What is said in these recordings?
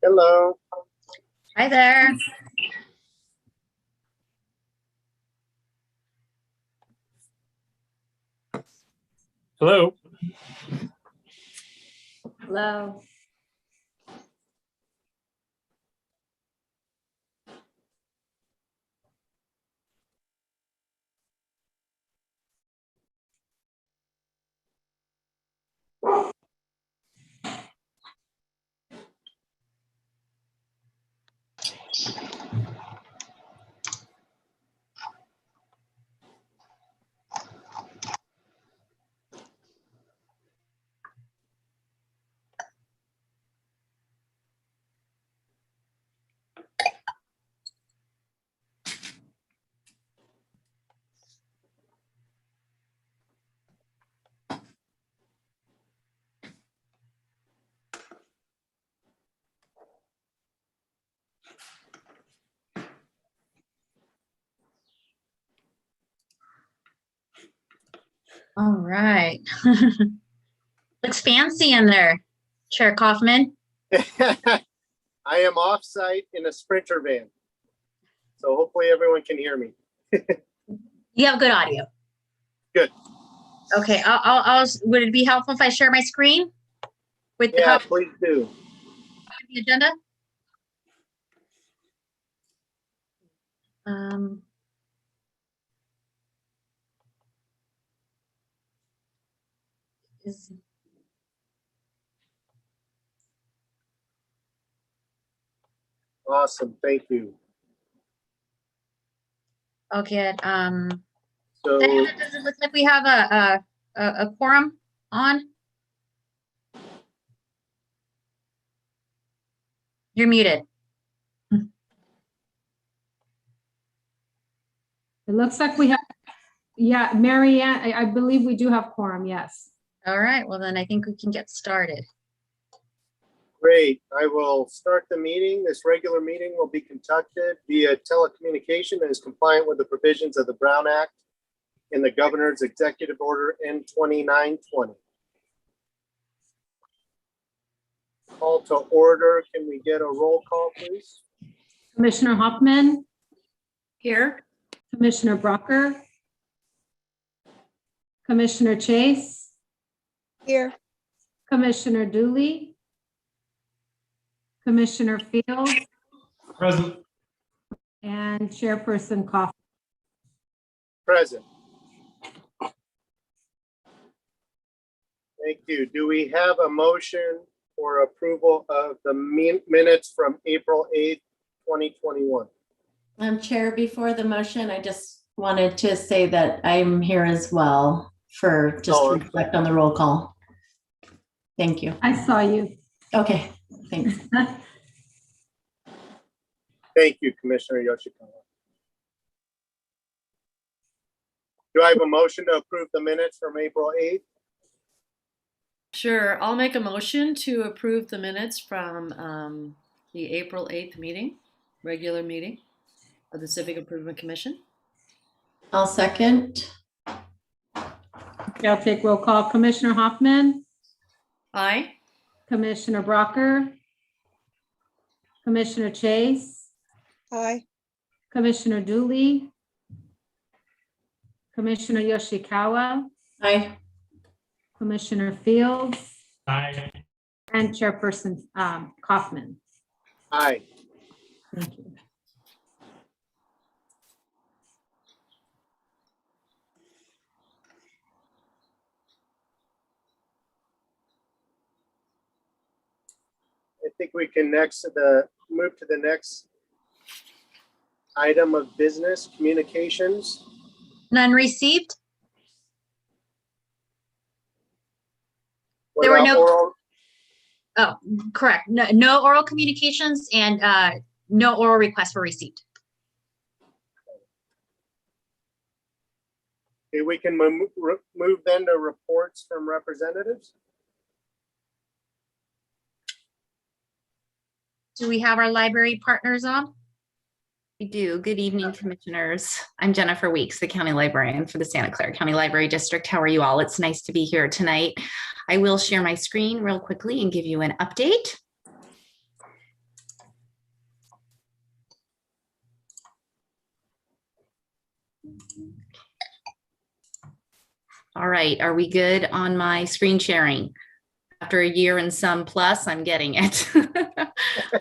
Hello. Hi there. Hello. Hello. All right. Looks fancy in there, Chair Kaufman. I am off-site in a Sprinter van, so hopefully everyone can hear me. You have good audio. Good. Okay. Would it be helpful if I share my screen with the Yeah, copy please do. of the agenda? Awesome, thank you. Okay. So, Diana, does it look like we have a quorum on? You're muted. It looks like we have, yeah, Mary Ann, I believe we do have quorum, yes. All right. Well, then I think we can get started. great. I will start the meeting. This regular meeting will be conducted via telecommunication and is compliant with the provisions of the Brown Act and the Governor's Executive Order N2920. Call to order. Can we get a roll call, please? Commissioner Hoffman, Here. Commissioner Brocker, Commissioner Chase, Here. Commissioner Dooley, Commissioner Fields, Present. and Chairperson Kaufman. Present. Thank you. Do we have a motion for approval of the minutes from April 8th, 2021? Chair, before the motion, I just wanted to say that I'm here as well for just to reflect on the roll call. Thank you. I saw you. Okay, thanks. Thank you, Commissioner Yoshikawa. Do I have a motion to approve the minutes from April 8th? Sure, I'll make a motion to approve the minutes from the April 8th meeting, regular meeting of the Civic Improvement Commission. I'll second. Okay, I'll take roll call. Commissioner Hoffman, Aye. Commissioner Brocker, Commissioner Chase, Aye. Commissioner Dooley, Commissioner Yoshikawa, Aye. Commissioner Fields, Aye. and Chairperson Kaufman. Aye. Thank you. I think we can move to the next item of business, communications. None received? What There were about no- oral? Oh, correct. No oral communications and no oral requests were received. Okay, we can move then to reports from representatives. Do we have our library partners on? I do. Good evening, commissioners. I'm Jennifer Weeks, the county librarian for the Santa Clara County Library District. How are you all? It's nice to be here tonight. I will share my screen real quickly and give you an update. All right, are we good on my screen sharing? After a year and some plus, I'm getting it.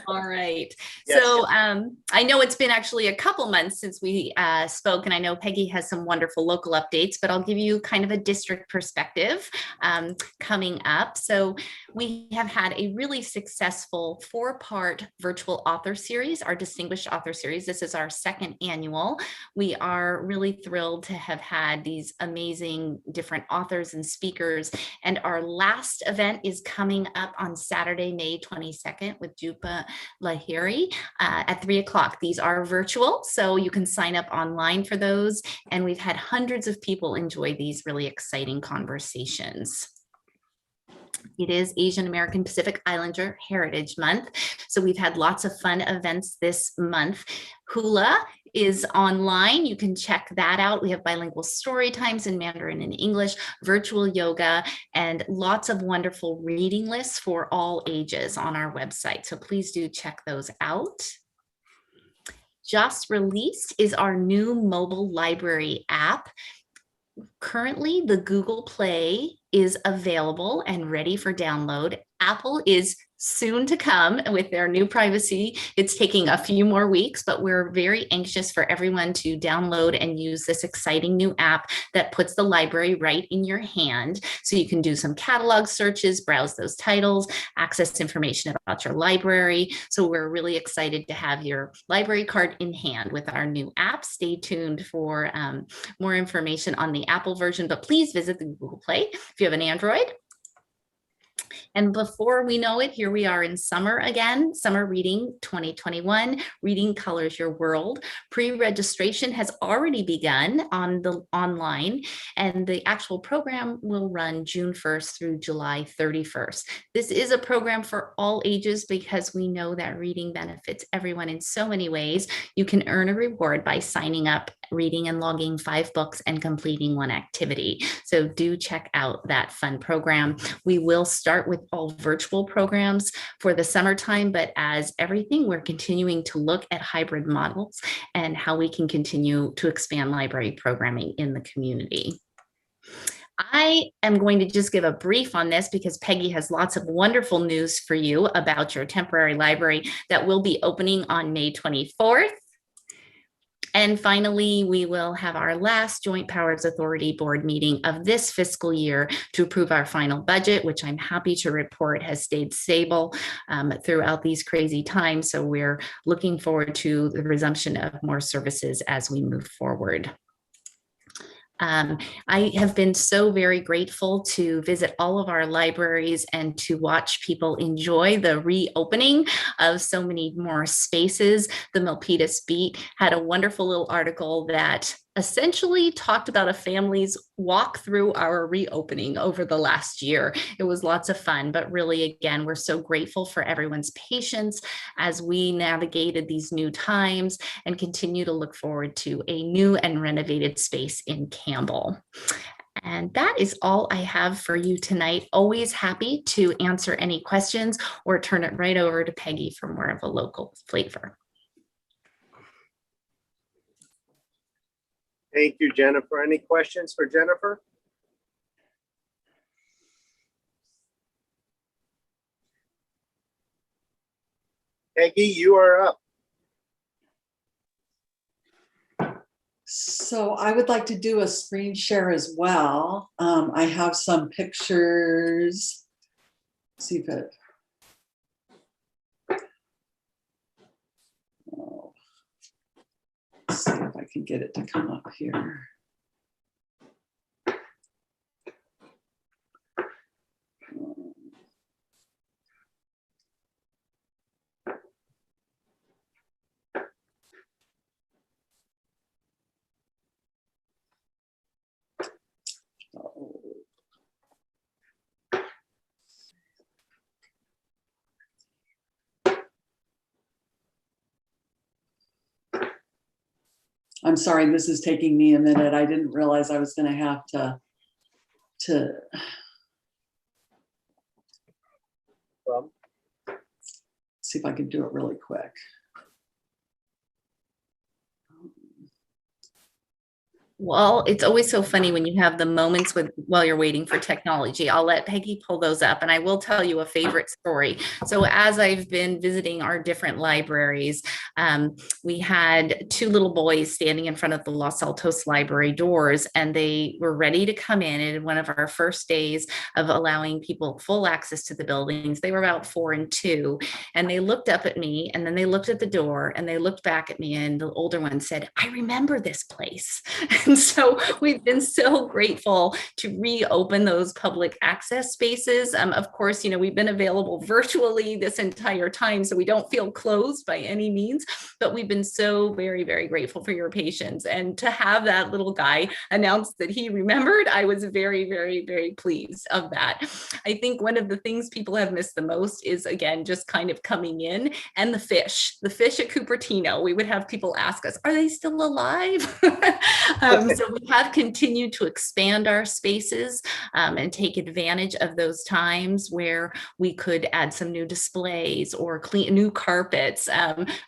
All right. Yes. So I know it's been actually a couple months since we spoke, and I know Peggy has some wonderful local updates, but I'll give you kind of a district perspective coming up. So we have had a really successful 4-part virtual author series, our Distinguished Author Series. This is our 2nd annual. We are really thrilled to have had these amazing different authors and speakers. And our last event is coming up on Saturday, May 22nd with Jupa Lahiri at 3 o'clock. These are virtual, so you can sign up online for those. And we've had hundreds of people enjoy these really exciting conversations. It is Asian American Pacific Islander Heritage Month. So we've had lots of fun events this month. Hula is online. You can check that out. We have bilingual story times in Mandarin and English, virtual yoga, and lots of wonderful reading lists for all ages on our website. So please do check those out. Just released is our new mobile library app. Currently, the Google Play is available and ready for download. Apple is soon to come with their new privacy. It's taking a few more weeks, but we're very anxious for everyone to download and use this exciting new app that puts the library right in your hand. So you can do some catalog searches, browse those titles, access information about your library. So we're really excited to have your library card in hand with our new app. Stay tuned for more information on the Apple version, but please visit the Google Play if you have an Android. And before we know it, here we are in summer again, Summer Reading 2021, Reading Colors Your World. Pre-registration has already begun on the online, and the actual program will run June 1st through July 31st. This is a program for all ages because we know that reading benefits everyone in so many ways. You can earn a reward by signing up, reading and logging 5 books, and completing 1 activity. So do check out that fun program. We will start with all virtual programs for the summertime, but as everything, we're continuing to look at hybrid models and how we can continue to expand library programming in the community. I am going to just give a brief on this because Peggy has lots of wonderful news for you about your temporary library that will be opening on May 24th. And finally, we will have our last Joint Powers Authority Board meeting of this fiscal year to approve our final budget, which I'm happy to report has stayed stable throughout these crazy times. So we're looking forward to the resumption of more services as we move forward. I have been so very grateful to visit all of our libraries and to watch people enjoy the reopening of so many more spaces. The Milpitas Beat had a wonderful little article that essentially talked about a family's walk through our reopening over the last year. It was lots of fun, but really, again, we're so grateful for everyone's patience as we navigated these new times and continue to look forward to a new and renovated space in Campbell. And that is all I have for you tonight. Always happy to answer any questions or turn it right over to Peggy for more of a local flavor. Thank you, Jennifer. Any questions for Jennifer? Peggy, you are up. So I would like to do a screen share as well. I have some pictures. Let's see if it. Oh. Let's see if I can get it to come up here. I'm sorry, this is taking me a minute. I didn't realize I was going to have to see if I could do it really quick. Well, it's always so funny when you have the moments while you're waiting for technology. I'll let Peggy pull those up, and I will tell you a favorite story. So as I've been visiting our different libraries, we had two little boys standing in front of the Los Altos Library doors, and they were ready to come in one of our first days of allowing people full access to the buildings. They were about 4 and 2, and they looked up at me, and then they looked at the door, and they looked back at me, and the older one said, "I remember this place." And so we've been so grateful to reopen those public access spaces. Of course, we've been available virtually this entire time, so we don't feel closed by any means, but we've been so very, very grateful for your patience. And to have that little guy announce that he remembered, I was very, very, very pleased of that. I think one of the things people have missed the most is, again, just kind of coming in, and the fish at Cupertino. We would have people ask us, are they still alive? So we have continued to expand our spaces and take advantage of those times where we could add some new displays or clean new carpets,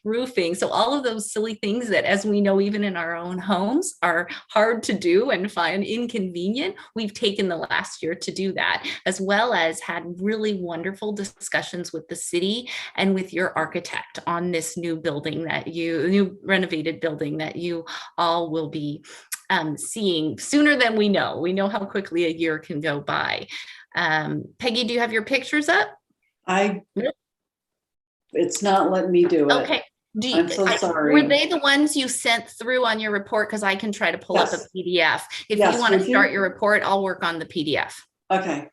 roofing. So all of those silly things that, as we know, even in our own homes are hard to do and find inconvenient. We've taken the last year to do that, as well as had really wonderful discussions with the city and with your architect on this new new renovated building that you all will be seeing sooner than we know. We know how quickly a year can go by. Peggy, do you have your pictures up? It's not letting me do it. Okay. I'm so sorry. Were they the ones you sent through on your report? Because I can try to pull up a PDF. If you want to start your report, I'll work on the PDF. Okay.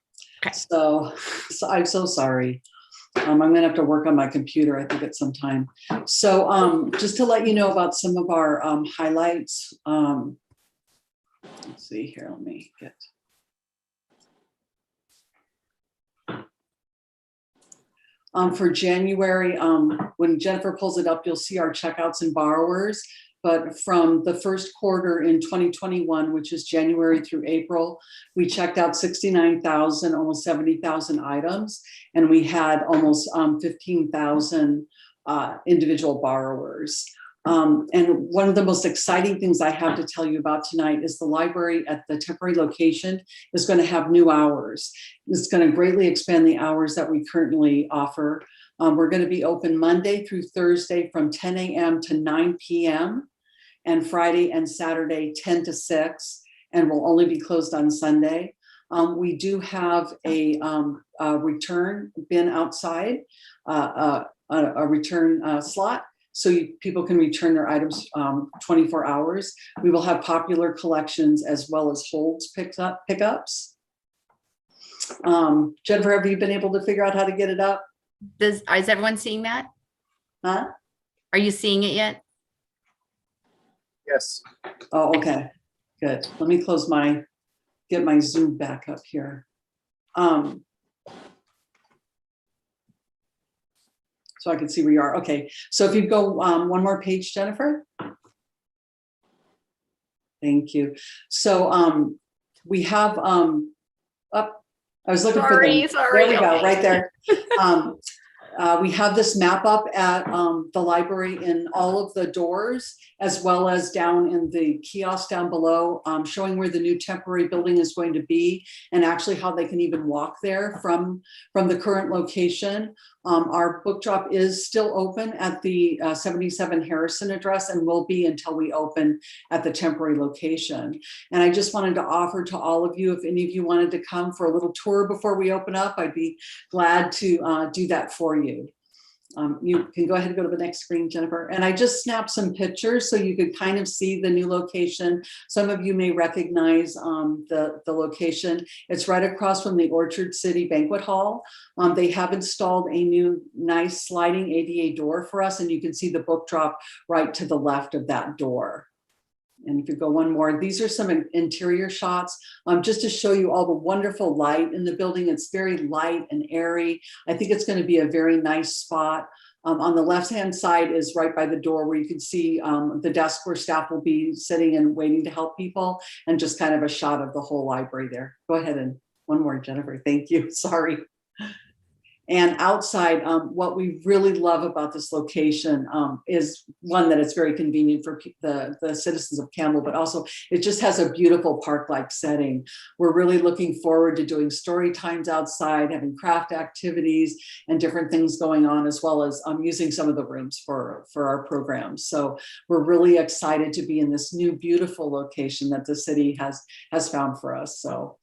So I'm so sorry. I'm going to have to work on my computer, I think, at some time. So just to let you know about some of our highlights. Let's see here. Let me get. For January, when Jennifer pulls it up, you'll see our checkouts and borrowers. But from the first quarter in 2021, which is January through April, we checked out 69,000, almost 70,000 items, and we had almost 15,000 individual borrowers. And one of the most exciting things I have to tell you about tonight is the library at the temporary location is going to have new hours. It's going to greatly expand the hours that we currently offer. We're going to be open Monday through Thursday from 10 a.m. to 9 p.m. and Friday and Saturday 10 to 6, and we'll only be closed on Sunday. We do have a return bin outside, a return slot. So people can return their items 24 hours. We will have popular collections as well as holds pickups. Jennifer, have you been able to figure out how to get it up? Is everyone seeing that? Huh? Are you seeing it yet? Yes. Oh, okay, good. Let me get my Zoom back up here. So I can see where you are. Okay, so if you go one more page, Jennifer. Thank you. So we have I was looking for them. Sorry. There we go, right there. We have this map up at the library in all of the doors, as well as down in the kiosk down below, showing where the new temporary building is going to be, and actually how they can even walk there from the current location. Our book drop is still open at the 77 Harrison address and will be until we open at the temporary location. And I just wanted to offer to all of you, if any of you wanted to come for a little tour before we open up, I'd be glad to do that for you. You can go ahead and go to the next screen, Jennifer. And I just snapped some pictures so you could kind of see the new location. Some of you may recognize the location. It's right across from the Orchard City Banquet Hall. They have installed a new nice sliding ADA door for us, and you can see the book drop right to the left of that door. And if you go one more, these are some interior shots just to show you all the wonderful light in the building. It's very light and airy. I think it's going to be a very nice spot On the left-hand side is right by the door where you can see the desk where staff will be sitting and waiting to help people, and just kind of a shot of the whole library there. Go ahead and one more, Jennifer. Thank you. Sorry. And outside, what we really love about this location is one, that it's very convenient for the citizens of Campbell, but also it just has a beautiful park-like setting. We're really looking forward to doing story times outside, having craft activities and different things going on, as well as using some of the rooms for our programs. So we're really excited to be in this new, beautiful location that the city has found for us. So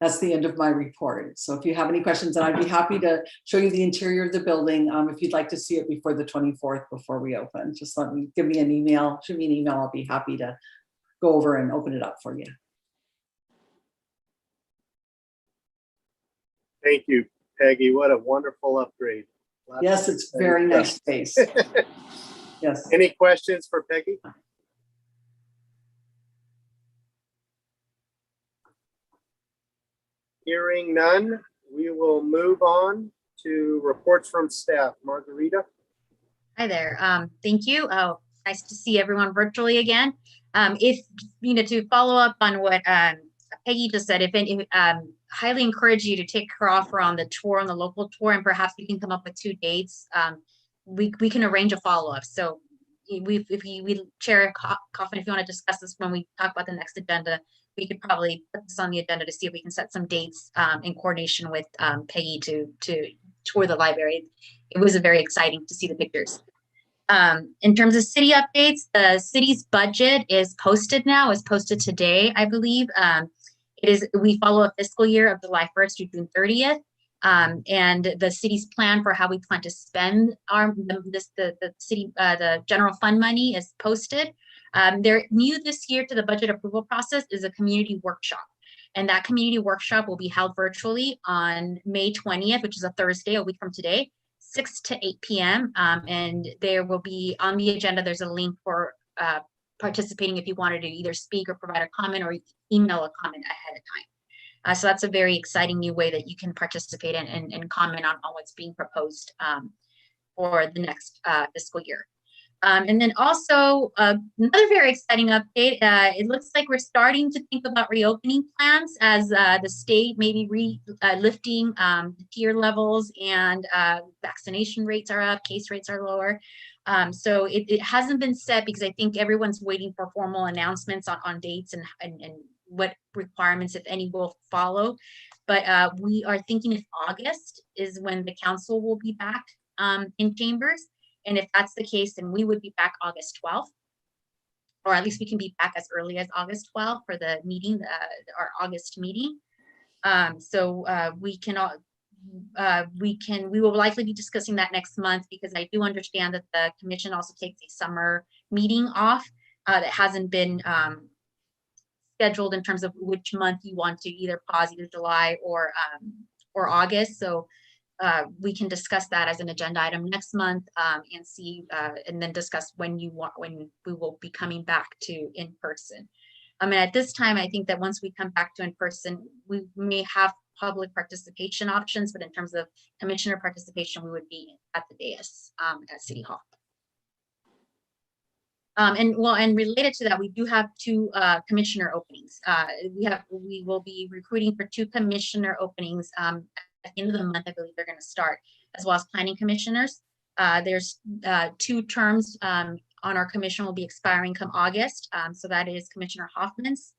that's the end of my report. So if you have any questions, and I'd be happy to show you the interior of the building. If you'd like to see it before the 24th, before we open, just give me an email, shoot me an email. I'll be happy to go over and open it up for you. Thank you, Peggy. What a wonderful upgrade. Yes, it's very nice space. Yes. Any questions for Peggy? Hearing none, we will move on to reports from staff. Margarita? Hi there. Thank you. Oh, nice to see everyone virtually again. If to follow up on what Peggy just said, highly encourage you to take her offer on the tour, on the local tour, and perhaps we can come up with 2 dates. We can arrange a follow-up. So we Chair Coffin, if you want to discuss this when we talk about the next agenda, we could probably put this on the agenda to see if we can set some dates in coordination with Peggy to tour the library. It was very exciting to see the pictures. In terms of city updates, the city's budget is posted now, is posted today, I believe. We follow a fiscal year of July 1st through June 30th. And the city's plan for how we plan to spend the general fund money is posted. They're new this year to the budget approval process is a community workshop. And that community workshop will be held virtually on May 20th, which is a Thursday, a week from today, 6 to 8 p.m. And there will be on the agenda, there's a link for participating if you wanted to either speak or provide a comment or email a comment ahead of time. So that's a very exciting new way that you can participate and comment on what's being proposed for the next fiscal year. And then also another very exciting update. It looks like we're starting to think about reopening plans as the state may be lifting the tier levels and vaccination rates are up, case rates are lower. So it hasn't been set because I think everyone's waiting for formal announcements on dates and what requirements, if any, will follow. But we are thinking if August is when the council will be back in chambers. And if that's the case, then we would be back August 12th, or at least we can be back as early as August 12th for the meeting, our August meeting. We will likely be discussing that next month because I do understand that the commission also takes a summer meeting off that hasn't been scheduled in terms of which month you want to either pause, either July or August. So we can discuss that as an agenda item next month and see and then discuss when we will be coming back to in person. I mean, at this time, I think that once we come back to in person, we may have public participation options, but in terms of commissioner participation, we would be at the dais at City Hall. And related to that, we do have 2 commissioner openings. We will be recruiting for 2 commissioner openings at the end of the month. I believe they're going to start, as well as planning commissioners. There's 2 terms on our commission will be expiring come August. So that is Commissioner Hoffman's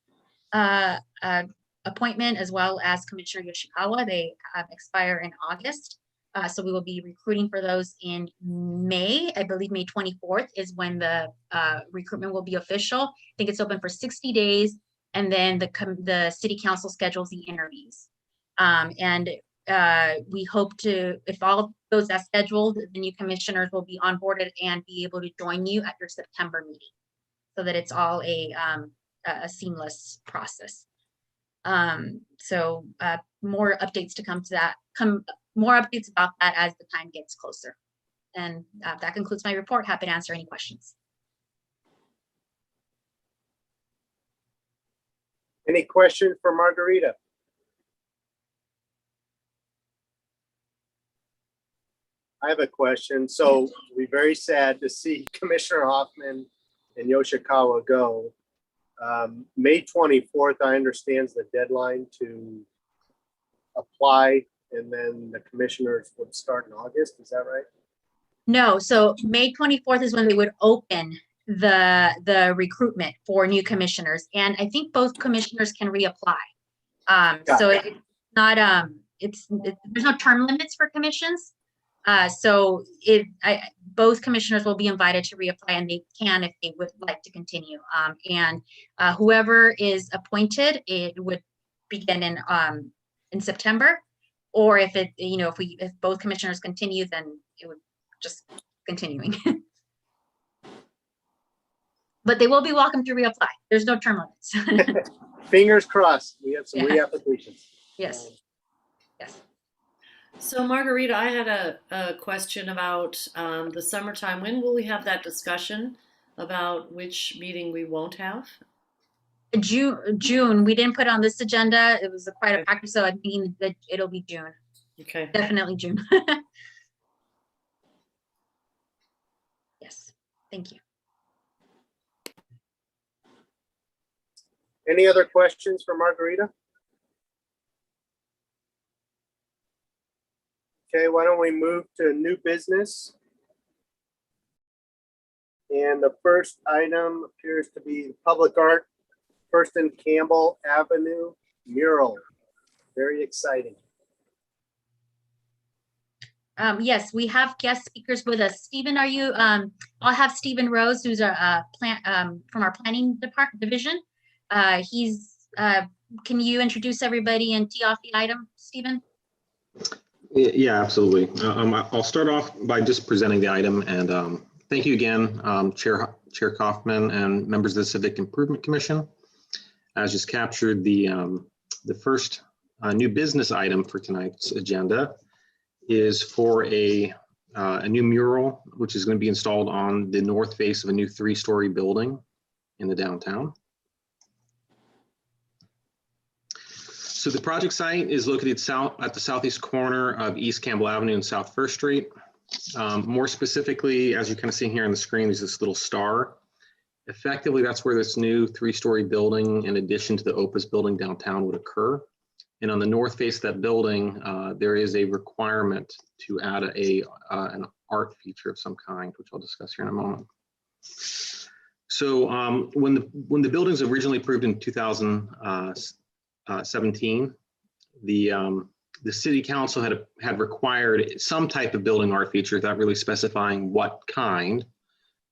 appointment, as well as Commissioner Yoshikawa. They expire in August. So we will be recruiting for those in May. I believe May 24th is when the recruitment will be official. I think it's open for 60 days. And then the city council schedules the interviews. We hope to, if all goes as scheduled, the new commissioners will be onboarded and be able to join you at your September meeting so that it's all a seamless process. So more updates to come to that, more updates about that as the time gets closer. And that concludes my report. Happy to answer any questions. Any questions for Margarita? I have a question. So it'll be very sad to see Commissioner Hoffman and Yoshikawa go. May 24th, I understand, is the deadline to apply, and then the commissioners would start in August. Is that right? No, so May 24th is when they would open the recruitment for new commissioners. And I think both commissioners can reapply. So it's not, there's no term limits for commissions. So both commissioners will be invited to reapply, and they can if they would like to continue. And whoever is appointed, it would begin in September. Or if it, if both commissioners continue, then it would just continuing. But they will be welcome to reapply. There's no term limits. Fingers crossed. We have some Yeah. reapplications. Yes. Yes. So Margarita, I had a question about the summertime. When will we have that discussion about which meeting we won't have? June. We didn't put it on this agenda. It was quite a factor, so I mean that it'll be June. Okay. Definitely June. Yes. Thank you. Any other questions for Margarita? Okay, why don't we move to new business? And the first item appears to be public art, First and Campbell Avenue mural. Very exciting. Yes, we have guest speakers with us. Stephen, are you, I'll have Stephen Rose, who's our from our planning division. Can you introduce everybody and tee off the item, Stephen? Yeah, absolutely. I'll start off by just presenting the item, and thank you again, Chair Kaufman and members of the Civic Improvement Commission. As just captured, the first new business item for tonight's agenda is for a new mural, which is going to be installed on the north face of a new 3-story building in the downtown. So the project site is located at the southeast corner of East Campbell Avenue and South First Street. More specifically, as you kind of see here on the screen, there's this little star. Effectively, that's where this new 3-story building, in addition to the Opus building downtown, would occur. And on the north face of that building, there is a requirement to add an art feature of some kind, which I'll discuss here in a moment. So when the building was originally approved in 2017, the city council had required some type of building art feature without really specifying what kind,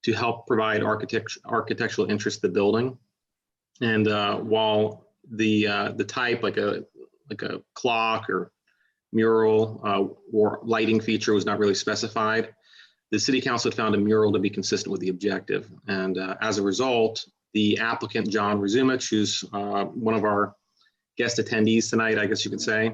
to help provide architectural interest to the building. And while the type, like a clock or mural or lighting feature, was not really specified, the city council had found a mural to be consistent with the objective. And as a result, the applicant, John Razumich, who's one of our guest attendees tonight, I guess you could say,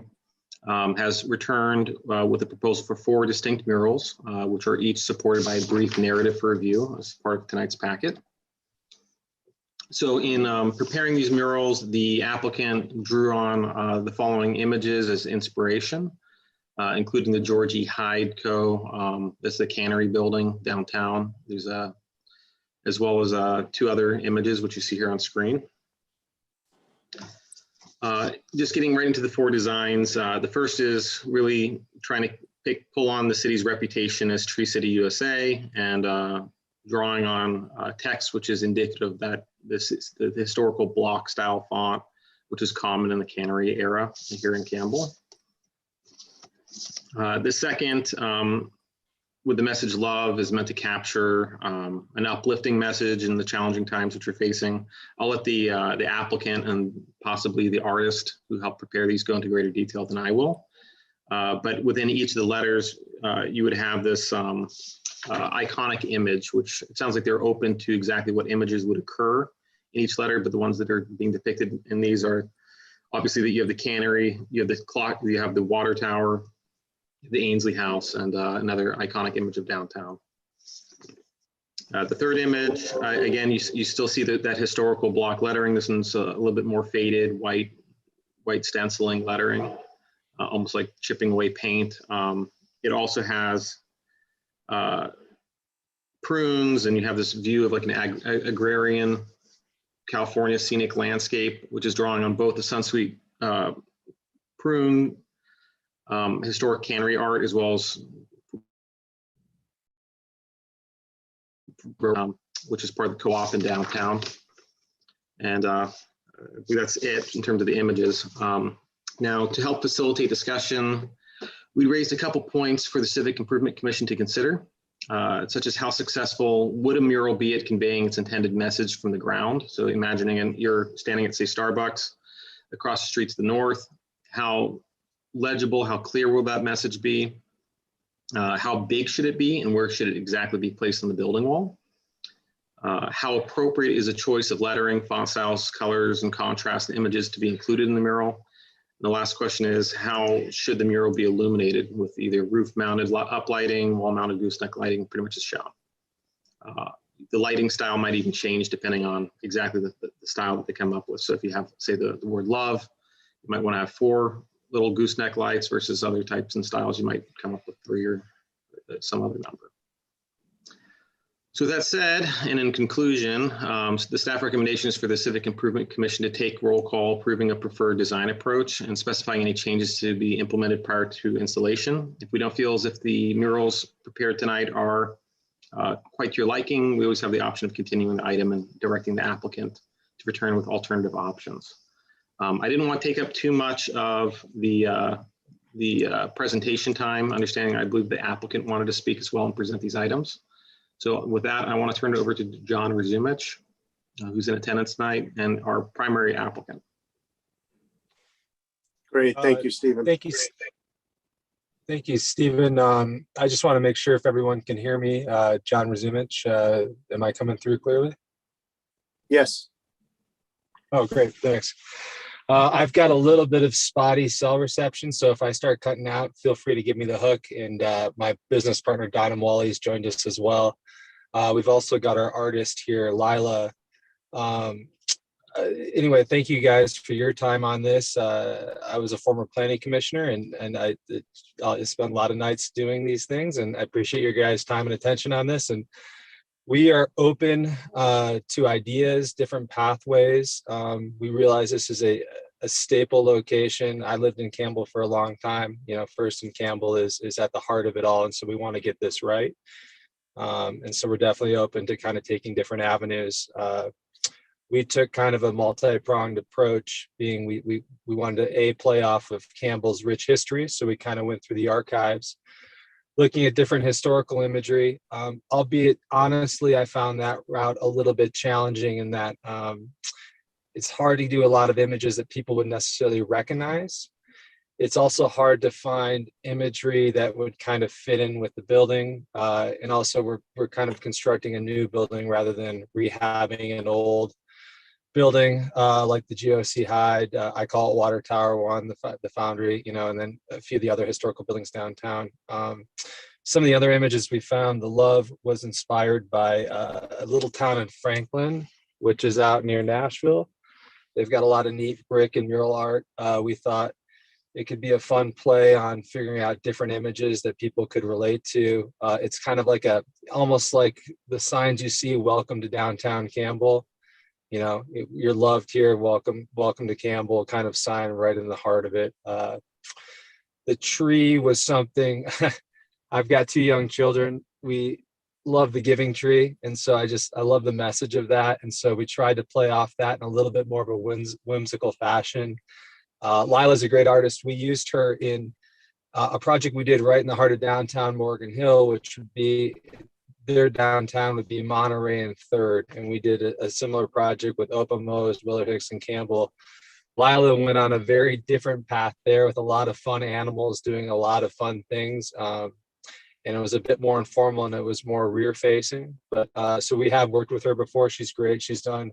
has returned with a proposal for 4 distinct murals, which are each supported by a brief narrative for review as part of tonight's packet. So in preparing these murals, the applicant drew on the following images as inspiration, including the George E. Hyde Co. That's the Cannery building downtown. There's as well as 2 other images, which you see here on screen. Just getting right into the 4 designs. The first is really trying to pull on the city's reputation as Tree City USA, and drawing on text which is indicative that this is the historical block style font, which is common in the Cannery era here in Campbell. The second, with the message love, is meant to capture an uplifting message in the challenging times which we're facing. I'll let the applicant and possibly the artist who helped prepare these go into greater detail than I will. But within each of the letters, you would have this iconic image, which it sounds like they're open to exactly what images would occur in each letter, but the ones that are being depicted in these are obviously that you have the cannery, you have the clock, you have the water tower, the Ainsley House, and another iconic image of downtown. The third image, again, you still see that historical block lettering. This one's a little bit more faded, white stenciling lettering, almost like chipping away paint. It also has prunes, and you have this view of like an agrarian California scenic landscape, which is drawing on both the Sunsweet prune historic cannery art, as well as which is part of the co-op in downtown. And I think that's it in terms of the images. Now, to help facilitate discussion, we raised a couple points for the Civic Improvement Commission to consider, such as how successful would a mural be at conveying its intended message from the ground? So imagining you're standing at, say, Starbucks across the street to the north, how legible, how clear will that message be? How big should it be, and where should it exactly be placed on the building wall? How appropriate is a choice of lettering, font styles, colors, and contrast images to be included in the mural? And the last question is, how should the mural be illuminated with either roof-mounted uplighting, wall-mounted gooseneck lighting, pretty much as shown? The lighting style might even change depending on exactly the style that they come up with. So if you have, say, the word love, you might want to have 4 little gooseneck lights versus other types and styles. You might come up with 3 or some other number. So with that said, and in conclusion, the staff recommendation is for the Civic Improvement Commission to take roll call, approving a preferred design approach and specifying any changes to be implemented prior to installation. If we don't feel as if the murals prepared tonight are quite to your liking, we always have the option of continuing the item and directing the applicant to return with alternative options. I didn't want to take up too much of the presentation time, understanding I believe the applicant wanted to speak as well and present these items. So with that, I want to turn it over to John Razumich, who's in attendance tonight and our primary applicant. Great, thank you, Stephen. Thank you. Thank you, Stephen. I just want to make sure if everyone can hear me. John Razumich, am I coming through clearly? Yes. Oh, great, thanks. I've got a little bit of spotty cell reception, so if I start cutting out, feel free to give me the hook. And my business partner, Donna Wally's joined us as well. We've also got our artist here, Lila. Anyway, thank you guys for your time on this. I was a former planning commissioner, and I spent a lot of nights doing these things, and I appreciate your guys' time and attention on this. And we are open to ideas, different pathways. We realize this is a staple location. I lived in Campbell for a long time. You know, First and Campbell is at the heart of it all, and so we want to get this right. And so we're definitely open to kind of taking different avenues. We took kind of a multi-pronged approach, being we wanted to play off of Campbell's rich history, so we kind of went through the archives, looking at different historical imagery, albeit honestly, I found that route a little bit challenging in that it's hard to do a lot of images that people would necessarily recognize. It's also hard to find imagery that would kind of fit in with the building. And also we're kind of constructing a new building rather than rehabbing an old building like the GOC Hyde. I call it Water Tower 1, the Foundry, you know, and then a few of the other historical buildings downtown. Some of the other images we found, the love was inspired by a little town in Franklin, which is out near Nashville. They've got a lot of neat brick and mural art. We thought it could be a fun play on figuring out different images that people could relate to. It's kind of like almost like the signs you see, welcome to downtown Campbell. You know, you're loved here, welcome to Campbell, kind of sign right in the heart of it. The tree was something, I've got 2 young children. We love the giving tree. And so I love the message of that. And so we tried to play off that in a little bit more of a whimsical fashion. Lila's a great artist. We used her in a project we did right in the heart of downtown Morgan Hill, which would be, their downtown would be Monterey and 3rd. And we did a similar project with Opa Mose, Willard Hicks, and Campbell. Lila went on a very different path there with a lot of fun animals doing a lot of fun things. And it was a bit more informal and it was more rear facing. But so we have worked with her before. She's great. She's done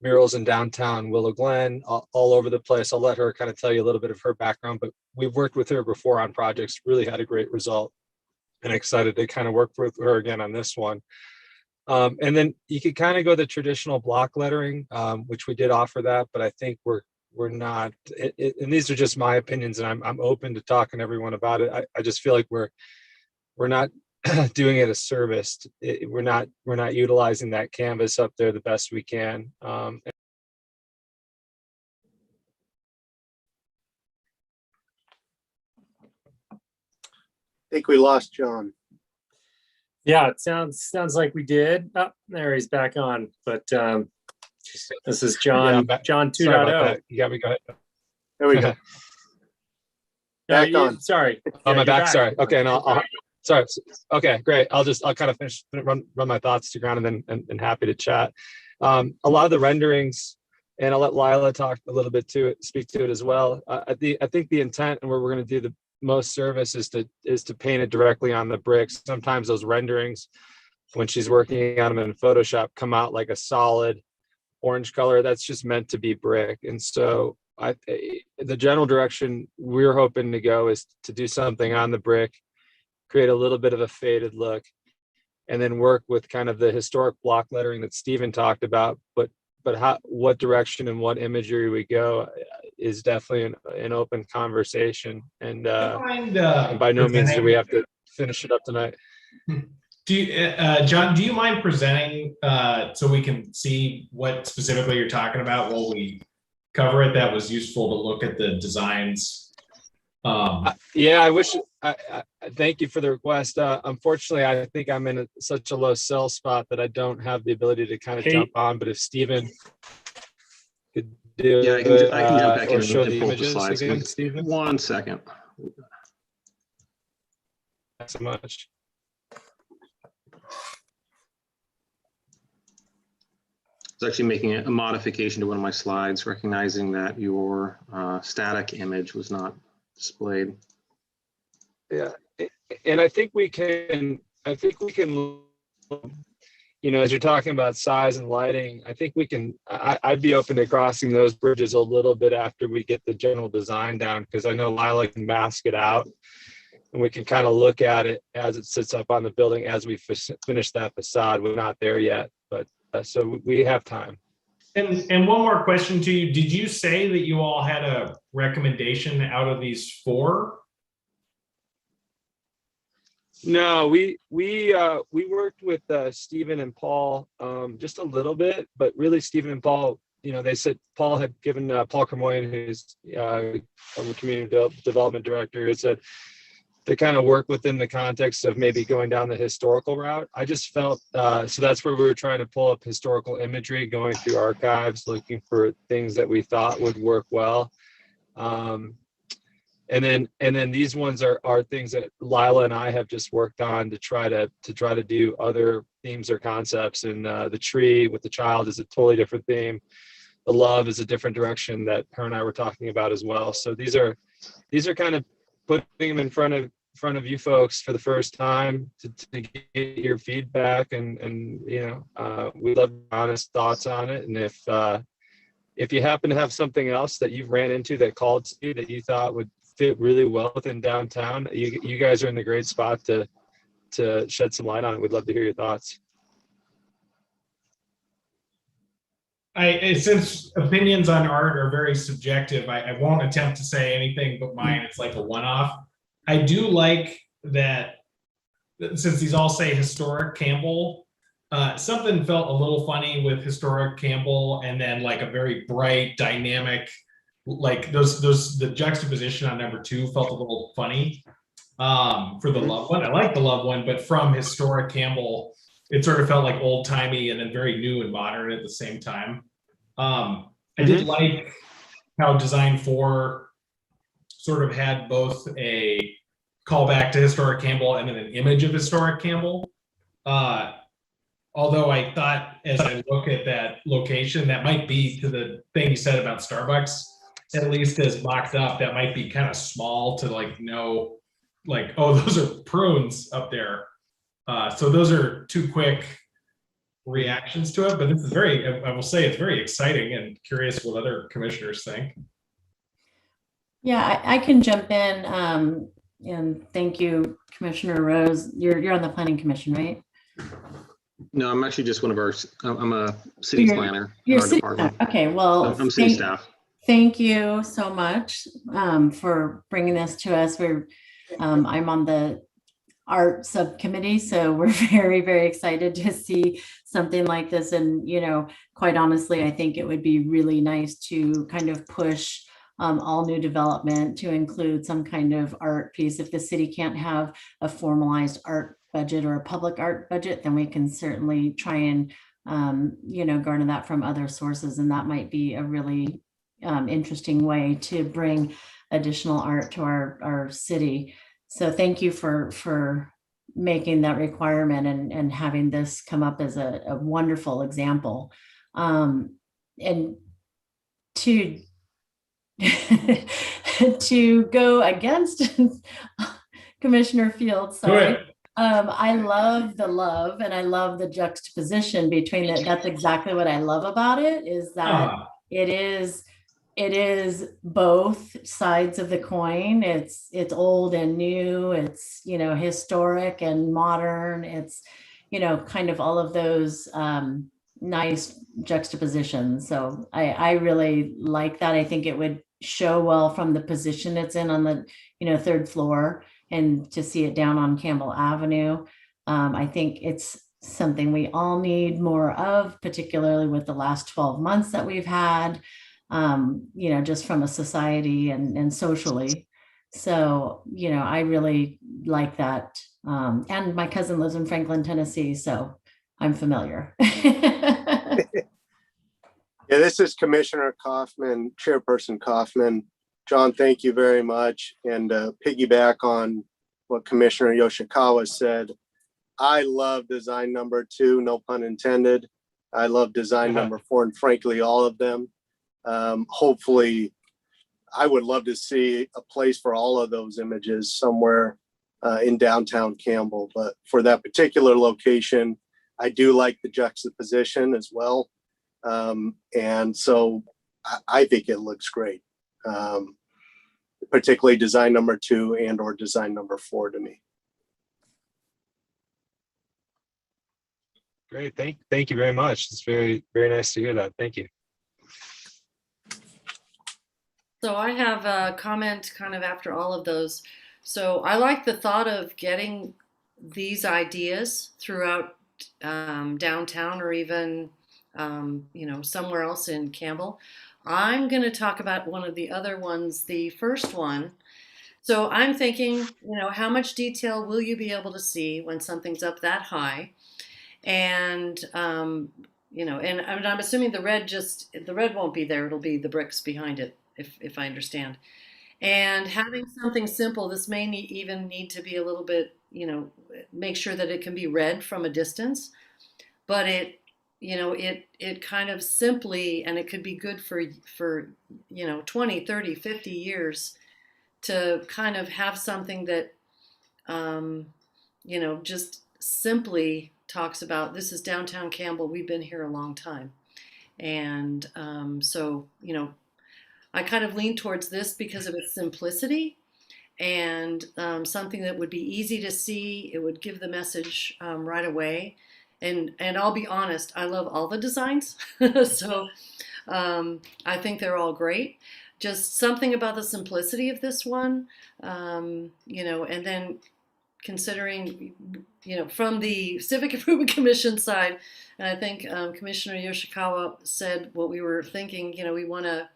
murals in downtown Willow Glen, all over the place. I'll let her kind of tell you a little bit of her background, but we've worked with her before on projects, really had a great result, and excited to kind of work with her again on this one. And then you could kind of go the traditional block lettering, which we did offer that, but I think we're not, and these are just my opinions, and I'm open to talking to everyone about it. I just feel like we're not doing it a service. We're not utilizing that canvas up there the best we can. I think we lost John. Yeah, it sounds like we did. Oh, there he's back on. But this is John. Yeah, back- John Sorry about 2.0. that. You got me. Go ahead. There we go. Back on. Sorry. Oh, Yeah, my you're back. Sorry. Okay, and I'll sorry. Okay, great. I'll kind of finish run my thoughts to ground, and then happy to chat. A lot of the renderings, and I'll let Lila talk a little bit speak to it as well. I think the intent and where we're going to do the most service is to paint it directly on the bricks. Sometimes those renderings, when she's working on them in Photoshop, come out like a solid orange color. That's just meant to be brick. And so the general direction we're hoping to go is to do something on the brick, create a little bit of a faded look, and then work with kind of the historic block lettering that Stephen talked about. But what direction and what imagery we go is definitely an open conversation. And by no means do we have to finish it up tonight. Do you, John, do you mind presenting so we can see what specifically you're talking about while we cover it? That was useful to look at the designs. Yeah, I wish. I thank you for the request. Unfortunately, I think I'm in such a low cell spot that I don't have the ability to kind of jump on. But if Stephen could do, Yeah, I can jump back in or show and the pull up the images slides. again, Stephen. 1 second. Thanks so much. I was actually making a modification to one of my slides, recognizing that your static image was not displayed. Yeah, and I think we can, you know, as you're talking about size and lighting, I think we can, I'd be open to crossing those bridges a little bit after we get the general design down, because I know Lila can mask it out and we can kind of look at it as it sits up on the building as we finish that facade. We're not there yet, but so we have time. And one more question to you. Did you say that you all had a recommendation out of these 4? No, we worked with Stephen and Paul just a little bit, but really Stephen and Paul, you know, they said Paul had given Paul Kermoyan, who's the community development director, who said to kind of work within the context of maybe going down the historical route. I just felt so that's where we were trying to pull up historical imagery, going through archives, looking for things that we thought would work well. And then these ones are things that Lila and I have just worked on to try to do other themes or concepts. And the tree with the child is a totally different theme. The love is a different direction that her and I were talking about as well. So these are kind of putting them in front of you folks for the first time to get your feedback, and you know, we love honest thoughts on it. And if you happen to have something else that you've ran into that called to you that you thought would fit really well within downtown, you guys are in the great spot to shed some light on it. We'd love to hear your thoughts. Since opinions on art are very subjective, I won't attempt to say anything but mine. It's like a one-off. I do like that, since these all say historic Campbell, something felt a little funny with historic Campbell, and then like a very bright, dynamic, like the juxtaposition on number 2 felt a little funny for the love one. I like the love one, but from historic Campbell, it sort of felt like old timey and then very new and modern at the same time. I did like how design 4 sort of had both a callback to historic Campbell and then an image of historic Campbell. Although I thought, as I look at that location, that might be, to the thing you said about Starbucks, at least as mocked up, that might be kind of small to like know, like, oh, those are prunes up there. So those are 2 quick reactions to it, but this is I will say it's very exciting, and curious what other commissioners think. Yeah, I can jump in, and thank you, Commissioner Rose. You're on the Planning Commission, right? No, I'm actually just one of our, I'm a city planner in You're our city department. Okay, well, I'm city staff. Thank you so much for bringing this to us. I'm on the art subcommittee. So we're very, very excited to see something like this. And, quite honestly, I think it would be really nice to kind of push all new development to include some kind of art piece. If the city can't have a formalized art budget or a public art budget, then we can certainly try and, garner that from other sources. And that might be a really interesting way to bring additional art to our city. So thank you for making that requirement and having this come up as a wonderful example. And to to go against Commissioner Fields, sorry. I love the love and I love the juxtaposition between it. That's exactly what I love about it, is that it is both sides of the coin. It's old and new. It's, historic and modern. It's, kind of all of those nice juxtapositions. So I really like that. I think it would show well from the position it's in on the, third floor, and to see it down on Campbell Avenue. I think it's something we all need more of, particularly with the last 12 months that we've had, just from a society and socially. So, I really like that. And my cousin lives in Franklin, Tennessee, so I'm familiar. Yeah, this is Commissioner Kaufman, Chairperson Kaufman. John, thank you very much. And piggyback on what Commissioner Yoshikawa said, I love design number 2, no pun intended. I love design number 4, and frankly, all of them. Hopefully, I would love to see a place for all of those images somewhere in downtown Campbell. But for that particular location, I do like the juxtaposition as well. And so I think it looks great, particularly design number 2 and or design number 4 to me. Great. Thank you very much. It's very, very nice to hear that. Thank you. So I have a comment kind of after all of those. So I like the thought of getting these ideas throughout downtown, or even somewhere else in Campbell. I'm going to talk about one of the other ones, the first one. So I'm thinking, how much detail will you be able to see when something's up that high? And and I'm assuming the red won't be there. It'll be the bricks behind it, if I understand. And having something simple, this may even need to be a little bit, make sure that it can be read from a distance, but it kind of simply, and it could be good for 20, 30, 50 years to kind of have something that, just simply talks about, this is downtown Campbell. We've been here a long time. And so, I kind of lean towards this because of its simplicity and something that would be easy to see. It would give the message right away. And I'll be honest, I love all the designs. So I think they're all great. Just something about the simplicity of this one, and then considering, from the Civic Improvement Commission side, and I think Commissioner Yoshikawa said what we were thinking, we want to,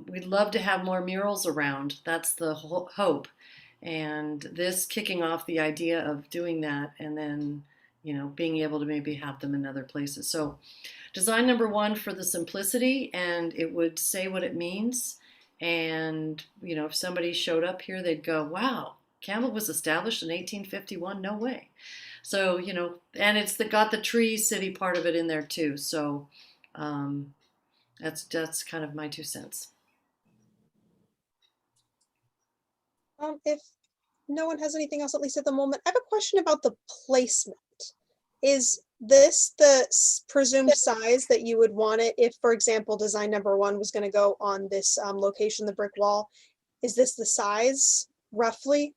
we'd love to have more murals around. That's the hope. And this kicking off the idea of doing that, and then, being able to maybe have them in other places. So design number 1 for the simplicity, and it would say what it means. And, if somebody showed up here, they'd go, wow, Campbell was established in 1851? No way. So, and it's got the tree city part of it in there too. So that's kind of my 2 cents. If no one has anything else, at least at the moment, I have a question about the placement. Is this the presumed size that you would want it if, for example, design number 1 was going to go on this location, the brick wall? Is this the size roughly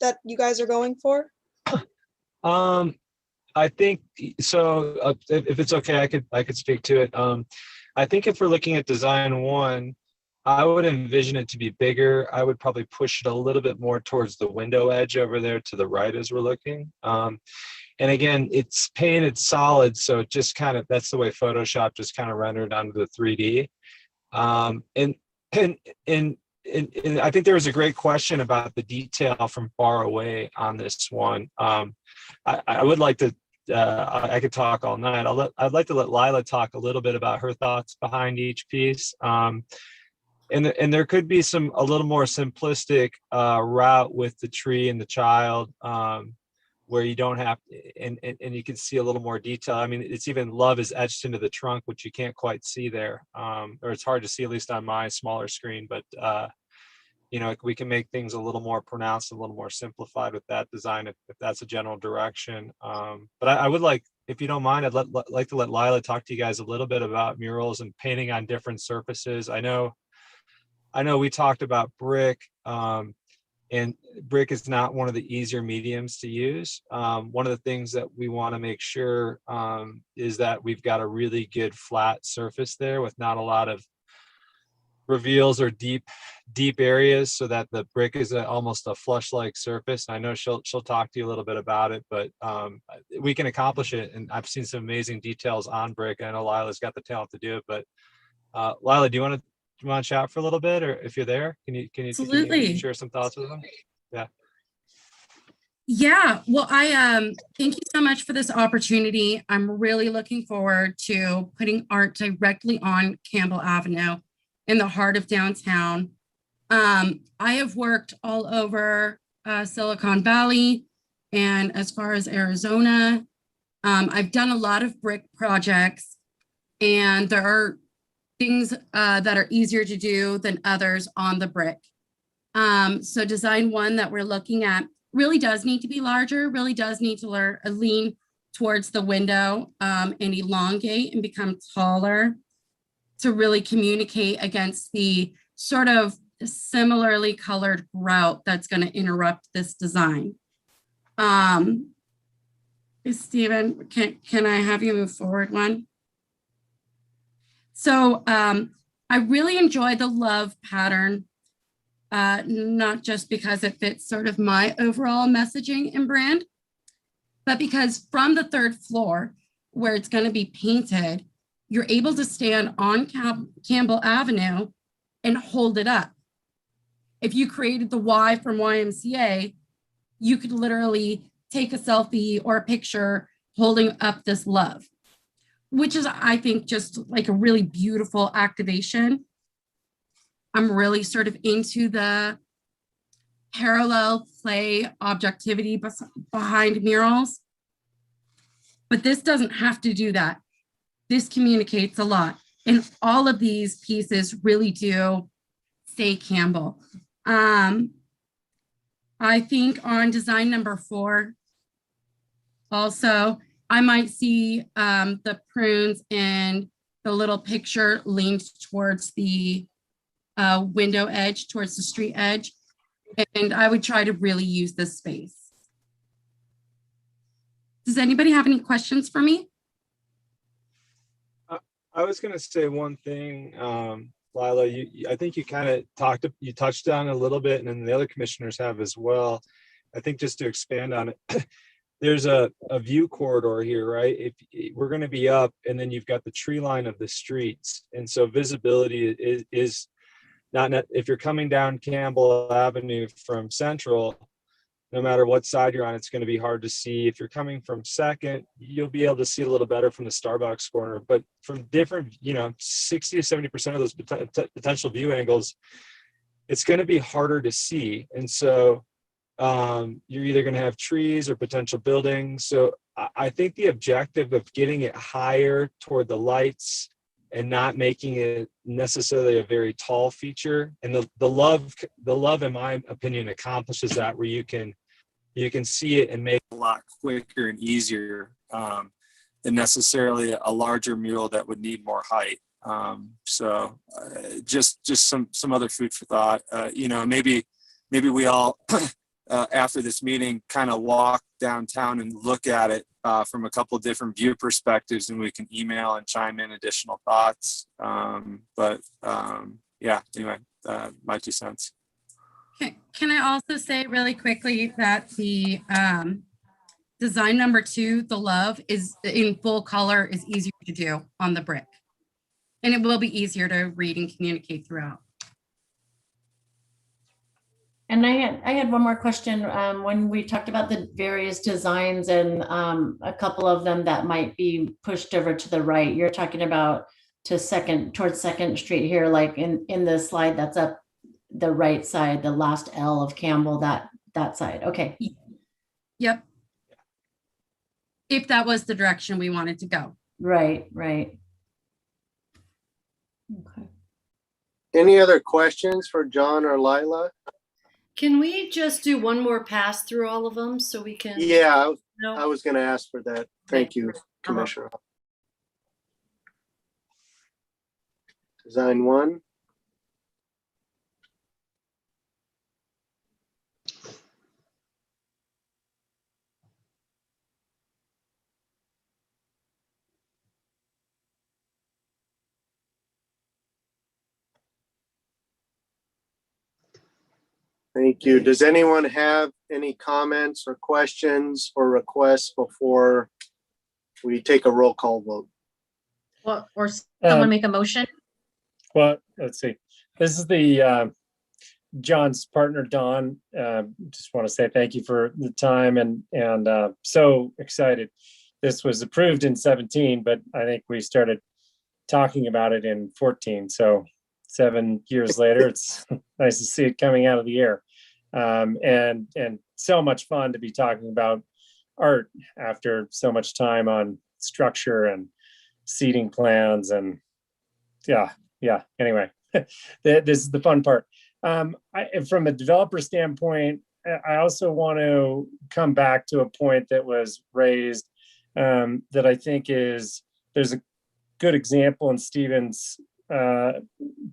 that you guys are going for? I think so. If it's okay, I could speak to it. I think if we're looking at design 1, I would envision it to be bigger. I would probably push it a little bit more towards the window edge over there to the right as we're looking. And again, it's painted solid, so it just kind of, that's the way Photoshop just kind of rendered onto the 3D. And I think there was a great question about the detail from far away on this one. I would like to, I could talk all night. I'd like to let Lila talk a little bit about her thoughts behind each piece. And there could be a little more simplistic route with the tree and the child, where you don't have, and you can see a little more detail. I mean, it's even love is etched into the trunk, which you can't quite see there, or it's hard to see, at least on my smaller screen. But you know, we can make things a little more pronounced, a little more simplified with that design, if that's a general direction. But I would like, if you don't mind, I'd like to let Lila talk to you guys a little bit about murals and painting on different surfaces. I know we talked about brick, and brick is not one of the easier mediums to use. One of the things that we want to make sure is that we've got a really good flat surface there with not a lot of reveals or deep areas, so that the brick is almost a flush-like surface. I know she'll talk to you a little bit about it, but we can accomplish it. And I've seen some amazing details on brick. I know Lila's got the talent to do it, but Lila, do you want to chat for a little bit, or if you're there, can you Absolutely. share some thoughts with them? Yeah. Yeah, well, I thank you so much for this opportunity. I'm really looking forward to putting art directly on Campbell Avenue in the heart of downtown. I have worked all over Silicon Valley and as far as Arizona. I've done a lot of brick projects, and there are things that are easier to do than others on the brick. So design one that we're looking at really does need to be larger, really does need to lean towards the window and elongate and become taller to really communicate against the sort of similarly colored grout that's going to interrupt this design. Stephen, can I have you move forward one? So I really enjoy the love pattern, not just because it fits sort of my overall messaging and brand, but because from the third floor where it's going to be painted, you're able to stand on Campbell Avenue and hold it up. If you created the Y from YMCA, you could literally take a selfie or a picture holding up this love, which is, I think, just like a really beautiful activation. I'm really sort of into the parallel play objectivity behind murals, but this doesn't have to do that. This communicates a lot. And all of these pieces really do say Campbell. I think on design number 4, also, I might see the prunes and the little picture leaned towards the window edge, towards the street edge. And I would try to really use this space. Does anybody have any questions for me? I was going to say one thing, Lila. I think you kind of touched on it a little bit, and then the other commissioners have as well. I think just to expand on it, there's a view corridor here, right? If we're going to be up, and then you've got the tree line of the streets, and so visibility is not if you're coming down Campbell Avenue from Central. No matter what side you're on, it's going to be hard to see. If you're coming from Second, you'll be able to see a little better from the Starbucks corner. But from different, 60 to 70% of those potential view angles, it's going to be harder to see. And so you're either going to have trees or potential buildings. So I think the objective of getting it higher toward the lights and not making it necessarily a very tall feature, and the love, in my opinion, accomplishes that, where you can see it and make it a lot quicker and easier than necessarily a larger mural that would need more height. So just some other food for thought. Maybe we all after this meeting kind of walk downtown and look at it from a couple of different view perspectives, and we can email and chime in additional thoughts. But yeah, anyway, my 2 cents. Can I also say really quickly that the design number 2, the love, is in full color, is easier to do on the brick. And it will be easier to read and communicate throughout. And I had one more question. When we talked about the various designs and a couple of them that might be pushed over to the right, you're talking about towards 2nd Street here, like in the slide that's up the right side, the last L of Campbell, that side. Okay. Yep. If that was the direction we wanted to go. Right. Okay. Any other questions for John or Lila? Can we just do one more pass through all of them so we can? Yeah, No. I was going to ask for that. Thank you, Commissioner. Design 1. Thank you. Does anyone have any comments or questions or requests before we take a roll call vote? Or someone make a motion? Well, let's see. This is the John's partner, Don. Just want to say thank you for the time and so excited. This was approved in 17, but I think we started talking about it in 14. So 7 years later, it's nice to see it coming out of the air. And so much fun to be talking about art after so much time on structure and seating plans and yeah. Anyway, this is the fun part. From a developer standpoint, I also want to come back to a point that was raised that I think there's a good example in Stephen's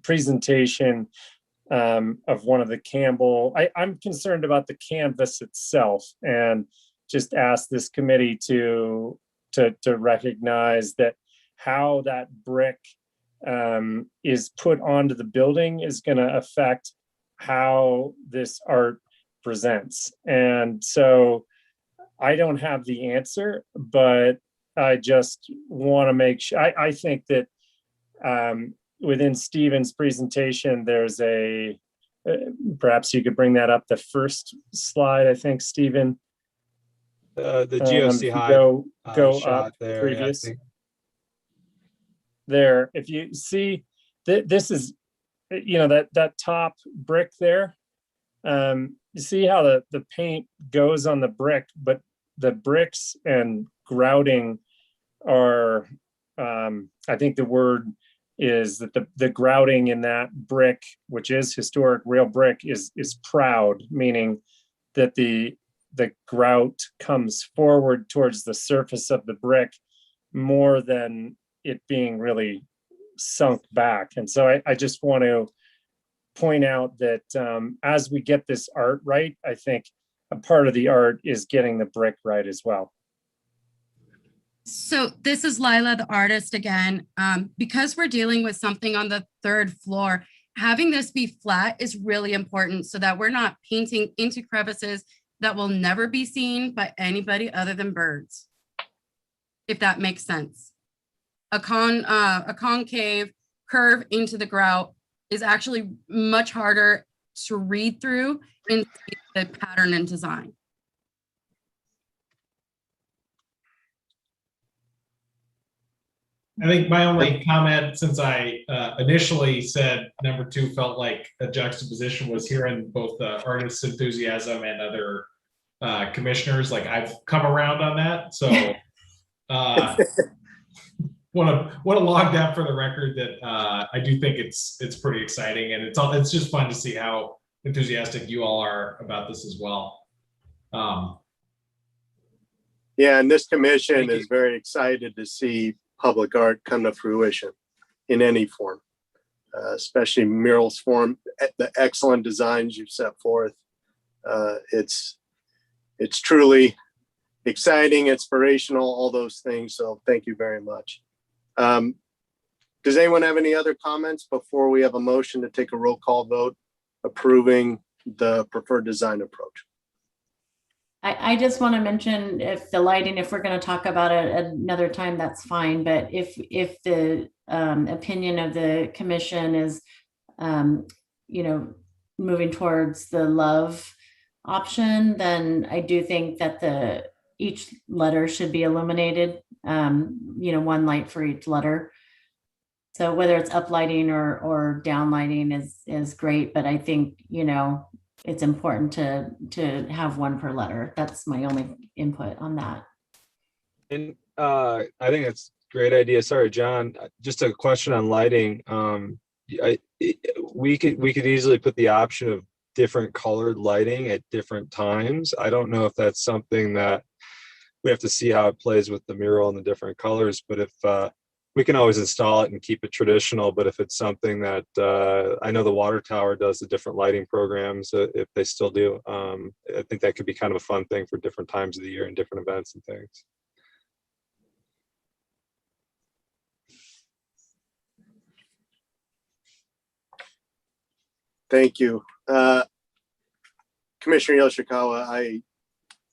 presentation of one of the Campbell. I'm concerned about the canvas itself and just ask this committee to recognize that how that brick is put onto the building is going to affect how this art presents. And so I don't have the answer, but I just want to make sure. I think that within Stephen's presentation, there's perhaps you could bring that up, the first slide, I think, Stephen. The GOC high go shot up there. previous. Yeah, there, if you see this is, that top brick there. You see how the paint goes on the brick, but the bricks and grouting are, I think the word is that the grouting in that brick, which is historic real brick, is proud, meaning that the grout comes forward towards the surface of the brick more than it being really sunk back. And so I just want to point out that as we get this art right, I think a part of the art is getting the brick right as well. So this is Lila, the artist again. Because we're dealing with something on the 3rd floor, having this be flat is really important so that we're not painting into crevices that will never be seen by anybody other than birds, if that makes sense. A concave curve into the grout is actually much harder to read through in the pattern and design. I think my only comment, since I initially said number 2 felt like a juxtaposition, was hearing both the artist's enthusiasm and other commissioners. Like, I've come around on that. So want to log that for the record that I do think it's pretty exciting, and it's just fun to see how enthusiastic you all are about this as well. Yeah, and this commission is very excited to see public art come to fruition in any form, especially murals form, the excellent designs you've set forth. It's truly exciting, inspirational, all those things. So thank you very much. Does anyone have any other comments before we have a motion to take a roll call vote approving the preferred design approach? I just want to mention, if the lighting, if we're going to talk about it another time, that's fine. But if the opinion of the commission is, moving towards the love option, then I do think that each letter should be illuminated, one light for each letter. So whether it's uplighting or downlighting is great, but I think, it's important to have one per letter. That's my only input on that. And I think that's a great idea. Sorry, John, just a question on lighting. We could easily put the option of different colored lighting at different times. I don't know if that's something that we have to see how it plays with the mural and the different colors, but if we can always install it and keep it traditional. But if it's something that I know the water tower does the different lighting programs, if they still do, I think that could be kind of a fun thing for different times of the year and different events and things. Thank you. Commissioner Yoshikawa, I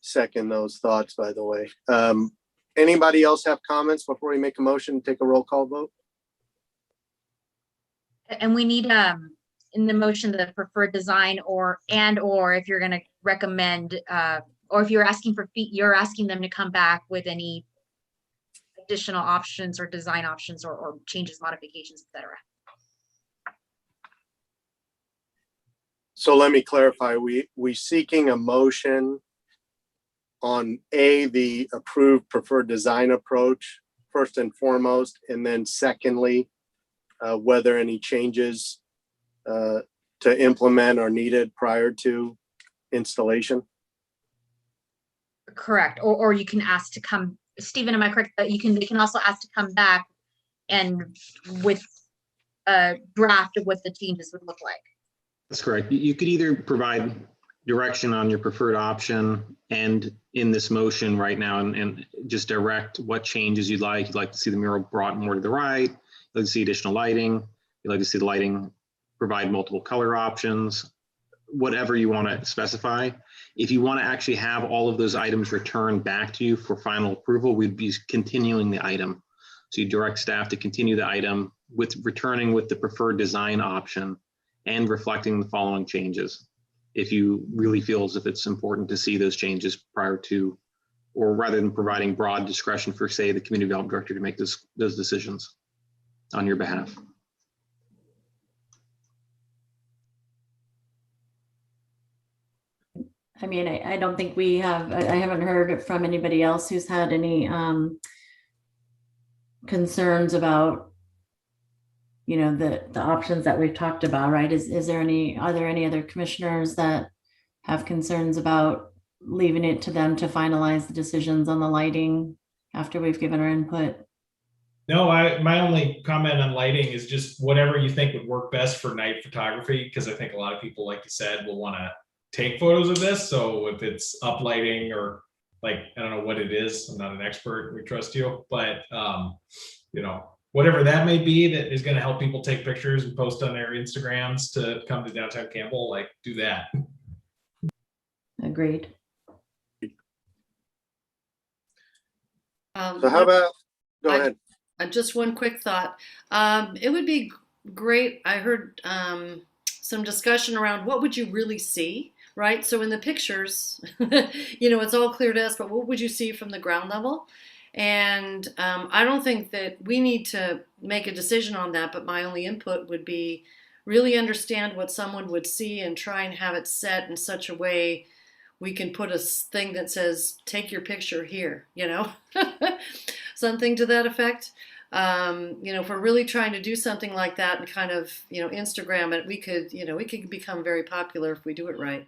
second those thoughts, by the way. Anybody else have comments before we make a motion to take a roll call vote? And we need in the motion the preferred design or if you're going to recommend or if you're asking for you're asking them to come back with any additional options or design options or changes, modifications, etc. So let me clarify, we seeking a motion on the approved preferred design approach, first and foremost, and then secondly, whether any changes to implement are needed prior to installation? Correct. Or you can ask to come, Stephen, am I correct? That they can also ask to come back and with a draft of what the changes would look like. That's correct. You could either provide direction on your preferred option and in this motion right now and just direct what changes you'd like. You'd like to see the mural brought more to the right. You'd like to see additional lighting. You'd like to see the lighting provide multiple color options, whatever you want to specify. If you want to actually have all of those items returned back to you for final approval, we'd be continuing the item. So you direct staff to continue the item with returning with the preferred design option and reflecting the following changes. If you really feel as if it's important to see those changes prior to, or rather than providing broad discretion for, say, the community development director to make those decisions on your behalf. I mean, I don't think we have, I haven't heard from anybody else who's had any concerns about, the options that we've talked about, right? Are there any other commissioners that have concerns about leaving it to them to finalize the decisions on the lighting after we've given our input? No, my only comment on lighting is just whatever you think would work best for night photography, because I think a lot of people, like you said, will want to take photos of this. So if it's up lighting or I don't know what it is, I'm not an expert, we trust you, but whatever that may be that is going to help people take pictures and post on their Instagrams to come to downtown Campbell, do that. Agreed. So how about, go ahead. Just one quick thought. It would be great. I heard some discussion around what would you really see, right? So in the pictures, it's all clear to us, but what would you see from the ground level? And I don't think that we need to make a decision on that, but my only input would be really understand what someone would see and try and have it set in such a way we can put a thing that says, take your picture here, something to that effect. If we're really trying to do something like that and kind of, Instagram it, we could become very popular if we do it right.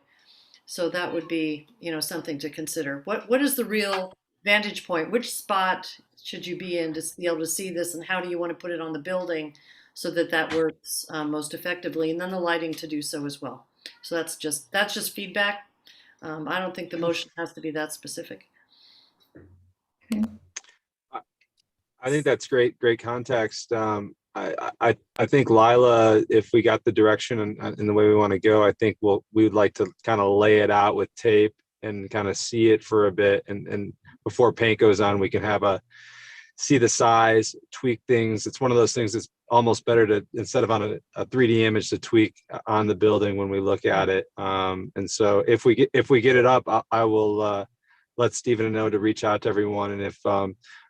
So that would be, something to consider. What is the real vantage point? Which spot should you be in to be able to see this, and how do you want to put it on the building so that works most effectively, and then the lighting to do so as well. So that's just feedback. I don't think the motion has to be that specific. I think that's great context. I think Lila, if we got the direction and the way we want to go, I think we would like to kind of lay it out with tape and kind of see it for a bit. And before paint goes on, we can see the size, tweak things. It's one of those things that's almost better to, instead of on a 3D image, to tweak on the building when we look at it. And so if we get it up, I will let Stephen know to reach out to everyone. And if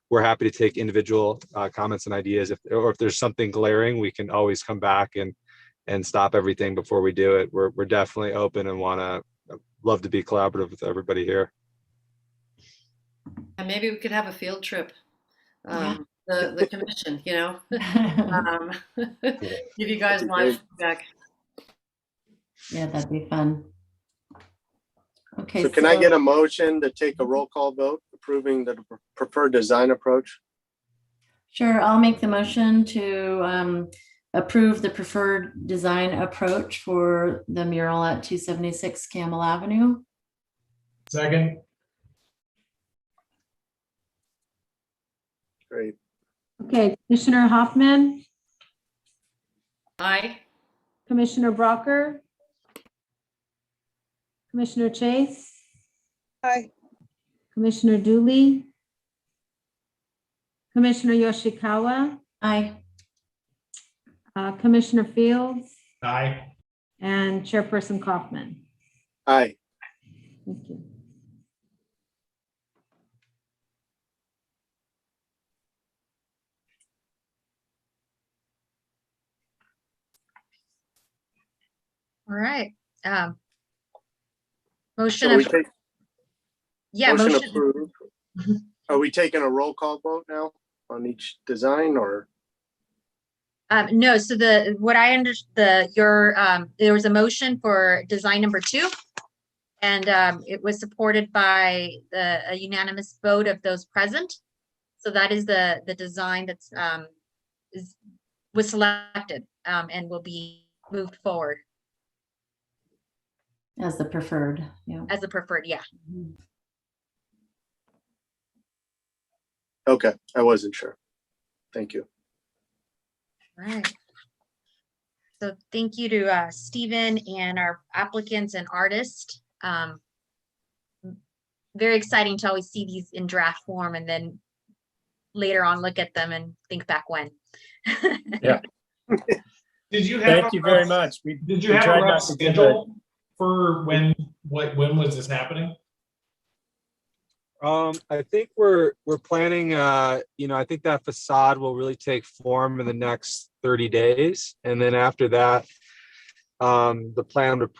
we're happy to take individual comments and ideas, or if there's something glaring, we can always come back and stop everything before we do it. We're definitely open and love to be collaborative with everybody here. And maybe we could have a field trip. Yeah. The commission, give you guys live feedback. Yeah, that'd be fun. Okay. So can I get a motion to take a roll call vote approving the preferred design approach? Sure, I'll make the motion to approve the preferred design approach for the mural at 276 Campbell Avenue. Second. Great. Okay, Commissioner Hoffman, Aye. Commissioner Brocker, Commissioner Chase, Aye. Commissioner Dooley, Commissioner Yoshikawa, Aye. Commissioner Fields, Aye. and Chairperson Kaufman. Aye. Thank you. All right. Motion. So we take motion motion. approved. Are we taking a roll call vote now on each design, or? No, so what I understood, there was a motion for design number 2, and it was supported by a unanimous vote of those present. So that is the design that's was selected and will be moved forward As the preferred, yeah. as the preferred. Yeah. Okay, I wasn't sure. Thank you. All right. So thank you to Stephen and our applicants and artists. Very exciting to always see these in draft form and then later on look at them and think back when. Yeah. Did you have? Thank you very much. Did you have a rough schedule for when was this happening? I think we're planning, I think that facade will really take form in the next 30 days. And then after that, the plan would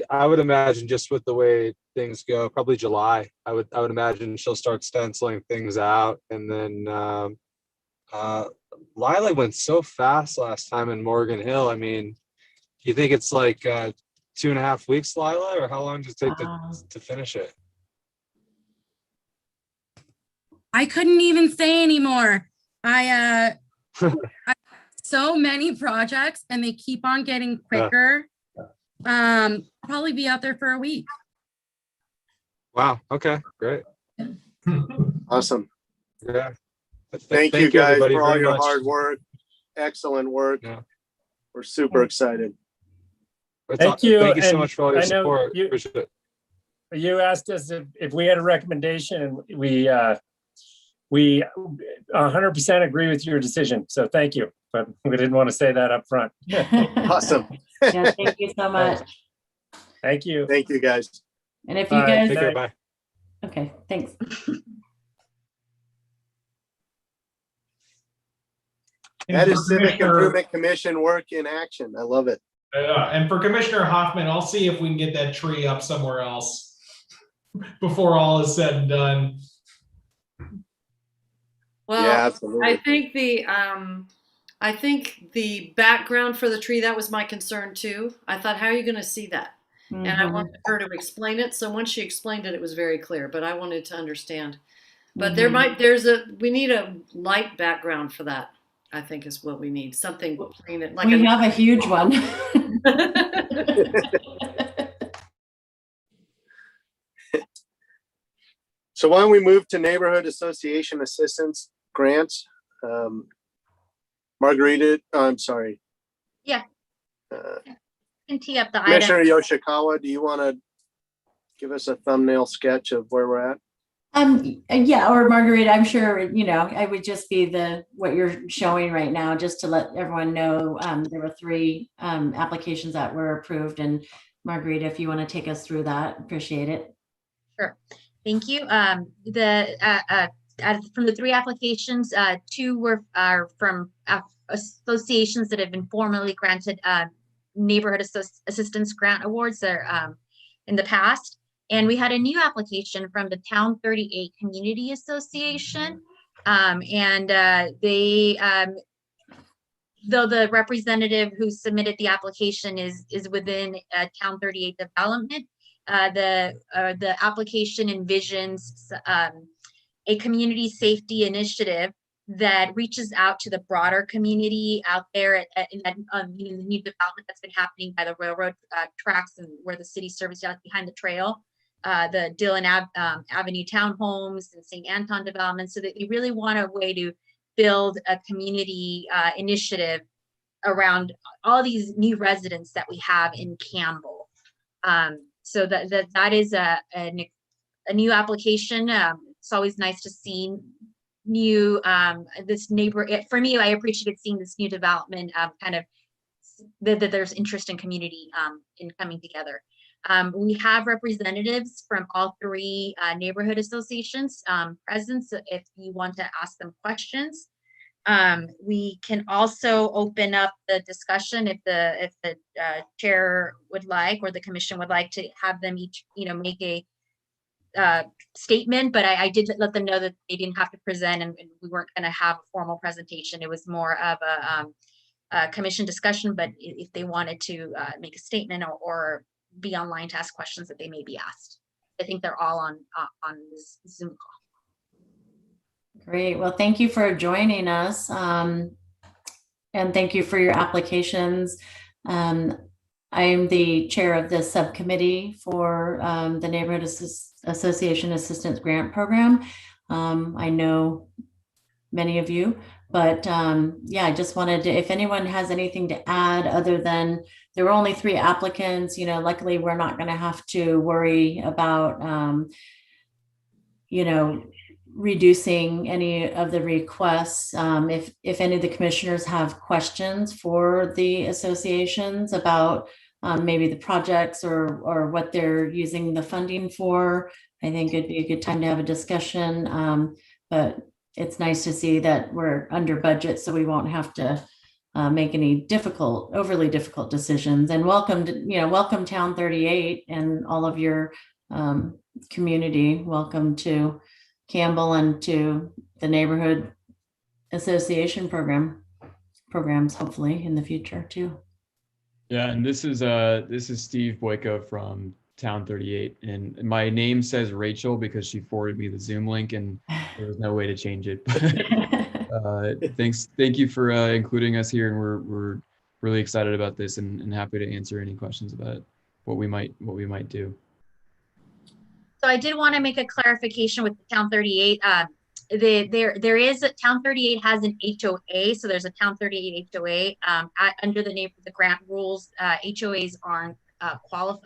I would imagine, just with the way things go, probably July. I would imagine she'll start stenciling things out. And then Lila went so fast last time in Morgan Hill. I mean, do you think it's like 2.5 weeks, Lila, or how long does it take to finish it? I couldn't even say anymore. I so many projects and they keep on getting quicker. Probably be out there for a week. Wow. Okay, great. Awesome. Yeah. Thank you guys everybody for all very your much. hard work. Excellent work. Yeah. We're super excited. Thank you. Thank you so and much for all your I know support. Appreciate it. You asked us if we had a recommendation, and we 100% agree with your decision. So thank you, but we didn't want to say that up front. Awesome. Yeah, thank you so much. Thank you. Thank you, guys. And if you Bye. guys, Take care. Bye. okay, thanks. That is Civic Improvement Commission work in action. I love it. And for Commissioner Hoffman, I'll see if we can get that tree up somewhere else before all is said and done. Well, Yeah, absolutely. I think the background for the tree, that was my concern too. I thought, how are you going to see that? And I wanted her to explain it. So once she explained it, it was very clear, but I wanted to understand. But we need a light background for that, I think, is what we need. Something plain, like We have a huge one. So why don't we move to neighborhood association assistance grants? Margarita, I'm sorry. Yeah. Uh, Can tee up the Commissioner item. Yoshikawa, do you want to give us a thumbnail sketch of where we're at? Yeah, or Marguerite, I'm sure, I would just be what you're showing right now, just to let everyone know, there were 3 applications that were approved, and Marguerite, if you want to take us through that, appreciate it. Sure. Thank you. From the 3 applications, 2 are from associations that have been formally granted neighborhood assistance grant awards in the past. And we had a new application from the Town 38 Community Association. They, though the representative who submitted the application is within Town 38 development, the application envisions a community safety initiative that reaches out to the broader community out there in that the new development that's been happening by the railroad tracks and where the city service out behind the trail, the Dillon Avenue townhomes and St. Anton development. So that they really want a way to build a community initiative around all these new residents that we have in Campbell. So that is a new application. It's always nice to see new this neighbor. For me, I appreciated seeing this new development. Kind of that there's interest in community in coming together. We have representatives from all 3 neighborhood associations present. So if you want to ask them questions, we can also open up the discussion if the chair would like, or the commission would like to have them each, make a statement, but I did let them know that they didn't have to present, and we weren't going to have a formal presentation. It was more of a commission discussion, but if they wanted to make a statement or be online to ask questions that they may be asked. I think they're all on this Zoom call. Great. Well, thank you for joining us. And thank you for your applications. I am the chair of the subcommittee for the Neighborhood Association Assistance Grant Program. I know many of you, but yeah, I just wanted to, if anyone has anything to add other than there were only 3 applicants, luckily we're not going to have to worry about, reducing any of the requests. If any of the commissioners have questions for the associations about maybe the projects or what they're using the funding for, I think it'd be a good time to have a discussion. But it's nice to see that we're under budget, so we won't have to make any overly difficult decisions. And welcome Town 38 and all of your community. Welcome to Campbell and to the neighborhood association programs, hopefully in the future too. Yeah, and this is Steve Boyko from Town 38, and my name says Rachel because she forwarded me the Zoom link and there was no way to change it. Thank you for including us here, and we're really excited about this and happy to answer any questions about what we might do. So I did want to make a clarification with the Town 38. There is a Town 38 has an HOA, so there's a Town 38 HOA. Under the grant rules, HOAs aren't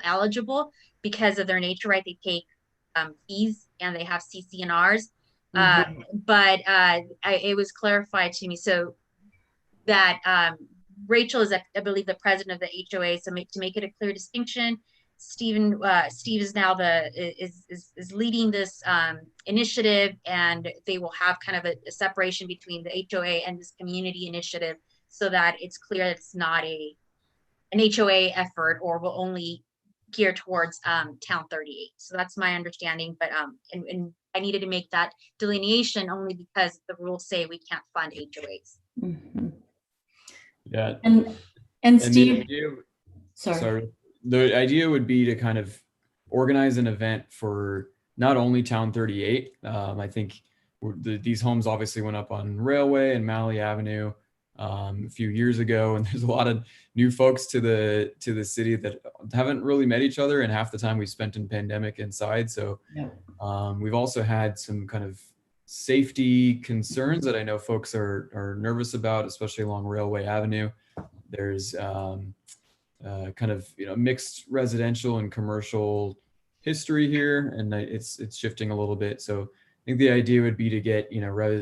eligible because of their nature, right? They take fees and they have CC&Rs. But it was clarified to me so that Rachel is, I believe, the president of the HOA. So to make it a clear distinction, Steve is now is leading this initiative, and they will have kind of a separation between the HOA and this community initiative, so that it's clear that it's not an HOA effort or will only gear towards Town 38. So that's my understanding, but and I needed to make that delineation only because the rules say we can't fund HOAs. Yeah. And Steve, sorry. The idea would be to kind of organize an event for not only Town 38. I think these homes obviously went up on Railway and Malley Avenue a few years ago, and there's a lot of new folks to the city that haven't really met each other, and half the time we spent in pandemic inside. So we've also had some kind of safety concerns that I know folks are nervous about, especially along Railway Avenue. There's kind of mixed residential and commercial history here, and it's shifting a little bit. So I think the idea would be to get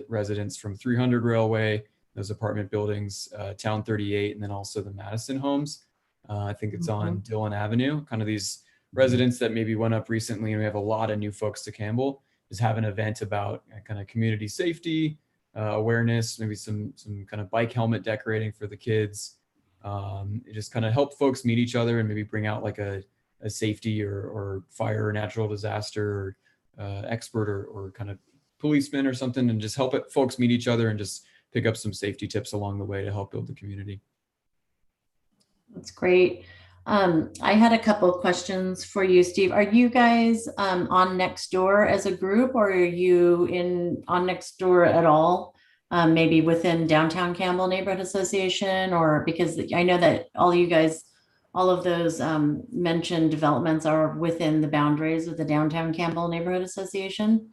residents from 300 Railway, those apartment buildings, Town 38, and then also the Madison homes. I think it's on Dillon Avenue. Kind of these residents that maybe went up recently, and we have a lot of new folks to Campbell. Just have an event about kind of community safety awareness, maybe some kind of bike helmet decorating for the kids. Just kind of help folks meet each other and maybe bring out like a safety or fire or natural disaster or expert or kind of policeman or something, and just help folks meet each other and just pick up some safety tips along the way to help build the community. That's great. I had a couple of questions for you, Steve. Are you guys on Nextdoor as a group, or are you on Nextdoor at all? Maybe within Downtown Campbell Neighborhood Association, or because I know that all of those mentioned developments are within the boundaries of the Downtown Campbell Neighborhood Association.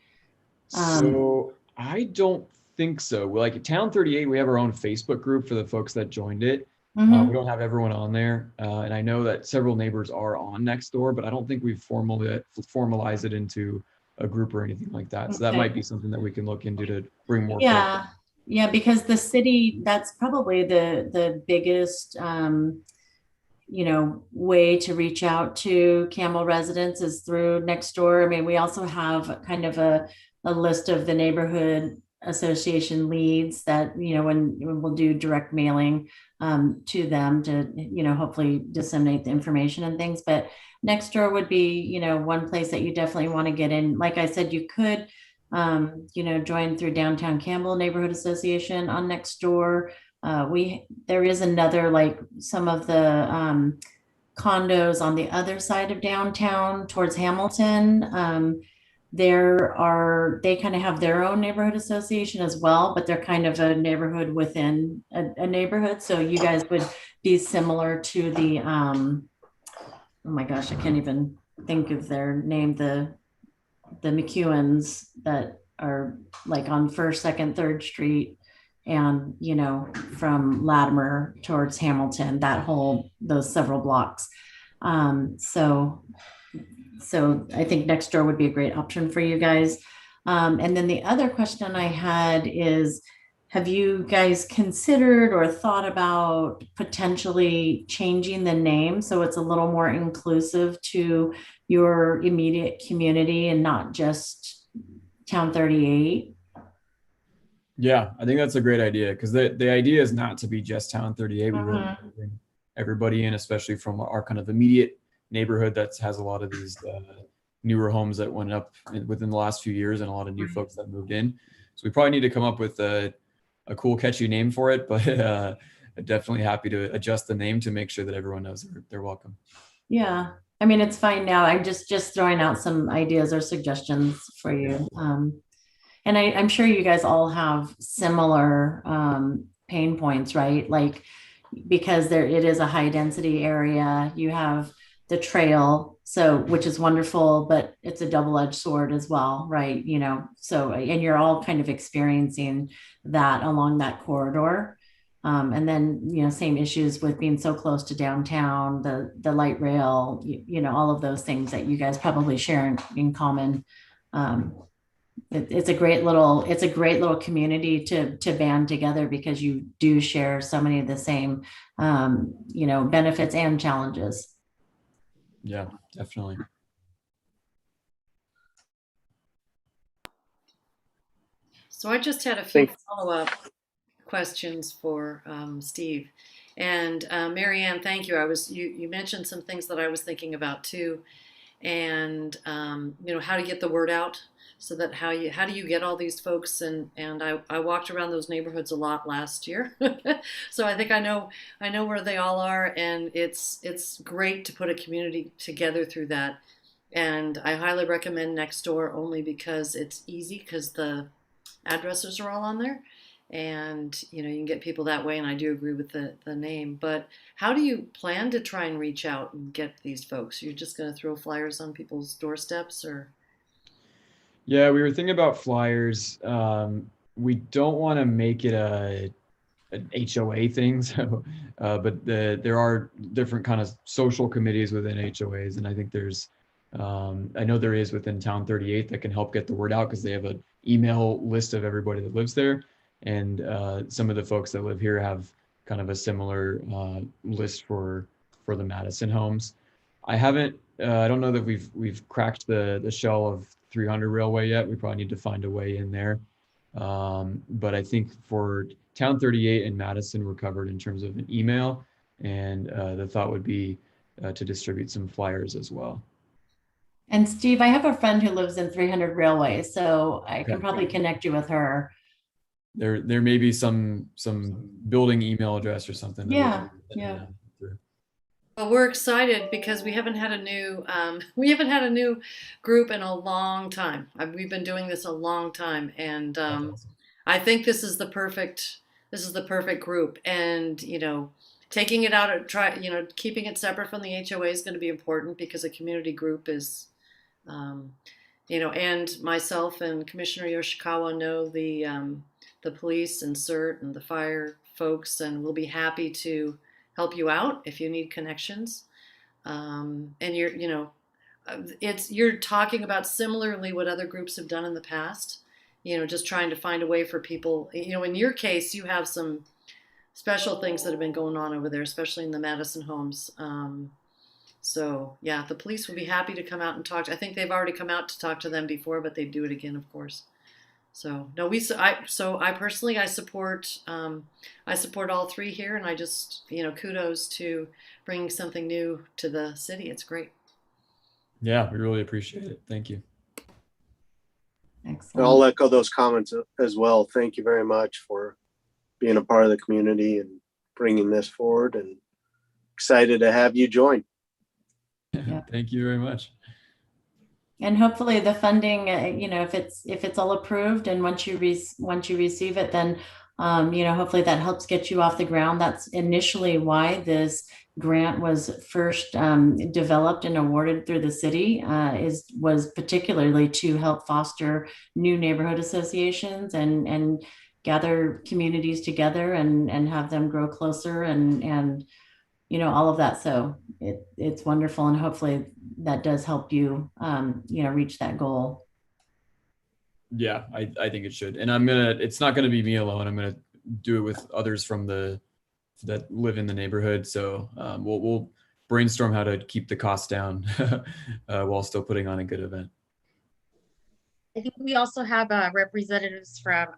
So I don't think so. Like at Town 38, we have our own Facebook group for the folks that joined it. We don't have everyone on there. And I know that several neighbors are on Nextdoor, but I don't think we've formalized it into a group or anything like that. So that might be something that we can look into to bring more. Yeah, because the city, that's probably the biggest, way to reach out to Campbell residents is through Nextdoor. I mean, we also have kind of a list of the neighborhood association leads that, when we'll do direct mailing to them to, hopefully disseminate the information and things. But Nextdoor would be, one place that you definitely want to get in. Like I said, you could, join through Downtown Campbell Neighborhood Association on Nextdoor. There is another, like some of the condos on the other side of downtown towards Hamilton. They kind of have their own neighborhood association as well, but they're kind of a neighborhood within a neighborhood. So you guys would be similar to the, oh my gosh, I can't even think of their name, the McEwens that are like on 1st, 2nd, 3rd Street and, from Latimer towards Hamilton, those several blocks. So I think Nextdoor would be a great option for you guys. And then the other question I had is, have you guys considered or thought about potentially changing the name so it's a little more inclusive to your immediate community and not just Town 38? Yeah, I think that's a great idea, because the idea is not to be just Town 38. We really want to bring everybody in, especially from our kind of immediate neighborhood that has a lot of these newer homes that went up within the last few years and a lot of new folks that moved in. So we probably need to come up with a cool, catchy name for it, but definitely happy to adjust the name to make sure that everyone knows they're welcome. Yeah, I mean, it's fine now. I'm just throwing out some ideas or suggestions for you. And I'm sure you guys all have similar pain points, right? Like, because it is a high density area, you have the trail, which is wonderful, but it's a double-edged sword as well, right? So, and you're all kind of experiencing that along that corridor. And then, same issues with being so close to downtown, the light rail, all of those things that you guys probably share in common. It's a great little community to band together, because you do share so many of the same, benefits and challenges. Yeah, definitely. So I just had a few follow-up questions for Steve. And Mary Ann, thank you. You mentioned some things that I was thinking about too, and how to get the word out, so that how do you get all these folks? And I walked around those neighborhoods a lot last year, so I think I know where they all are, and it's great to put a community together through that. And I highly recommend Nextdoor only because it's easy, because the addresses are all on there, and you can get people that way. And I do agree with the name. But how do you plan to try and reach out and get these folks? You're just going to throw flyers on people's doorsteps, or? Yeah, we were thinking about flyers. We don't want to make it an HOA thing, so but there are different kind of social committees within HOAs, and I think there's I know there is within Town 38 that can help get the word out because they have an email list of everybody that lives there, and some of the folks that live here have kind of a similar list for the Madison homes. I haven't. I don't know that we've cracked the shell of 300 Railway yet. We probably need to find a way in there. But I think for Town 38 and Madison, we're covered in terms of an email, and the thought would be to distribute some flyers as well. And Steve, I have a friend who lives in 300 Railway, so I can Okay. probably connect you with her. There may be some building email address or something. that we Yeah, can- yeah. through. Well, we're excited because we haven't had a new group in a long time. We've been doing this a long time, and I think this is the perfect group. And taking it out, keeping it separate from the HOA is going to be important because a community group is, and myself and Commissioner Yoshikawa know the police and CERT and the fire folks, and we'll be happy to help you out if you need connections. And you're talking about similarly what other groups have done in the past, just trying to find a way for people, in your case, you have some special things that have been going on over there, especially in the Madison homes. So yeah, the police will be happy to come out and talk. I think they've already come out to talk to them before, but they do it again, of course. So no, I personally, I support all three here, and I just, kudos to bringing something new to the city. It's great. Yeah, we really appreciate it. Thank you. Excellent. I'll echo those comments as well. Thank you very much for being a part of the community and bringing this forward, and excited to have you join. Yeah. Thank you very much. And hopefully the funding, if it's all approved, and once you receive it, then hopefully that helps get you off the ground. That's initially why this grant was first developed and awarded through the city, was particularly to help foster new neighborhood associations and gather communities together and have them grow closer and all of that. So it's wonderful, and hopefully that does help you reach that goal. Yeah, I think it should. And it's not gonna be me alone. I'm gonna do it with others that live in the neighborhood. So we'll brainstorm how to keep the costs down while still putting on a good event. I think we also have representatives from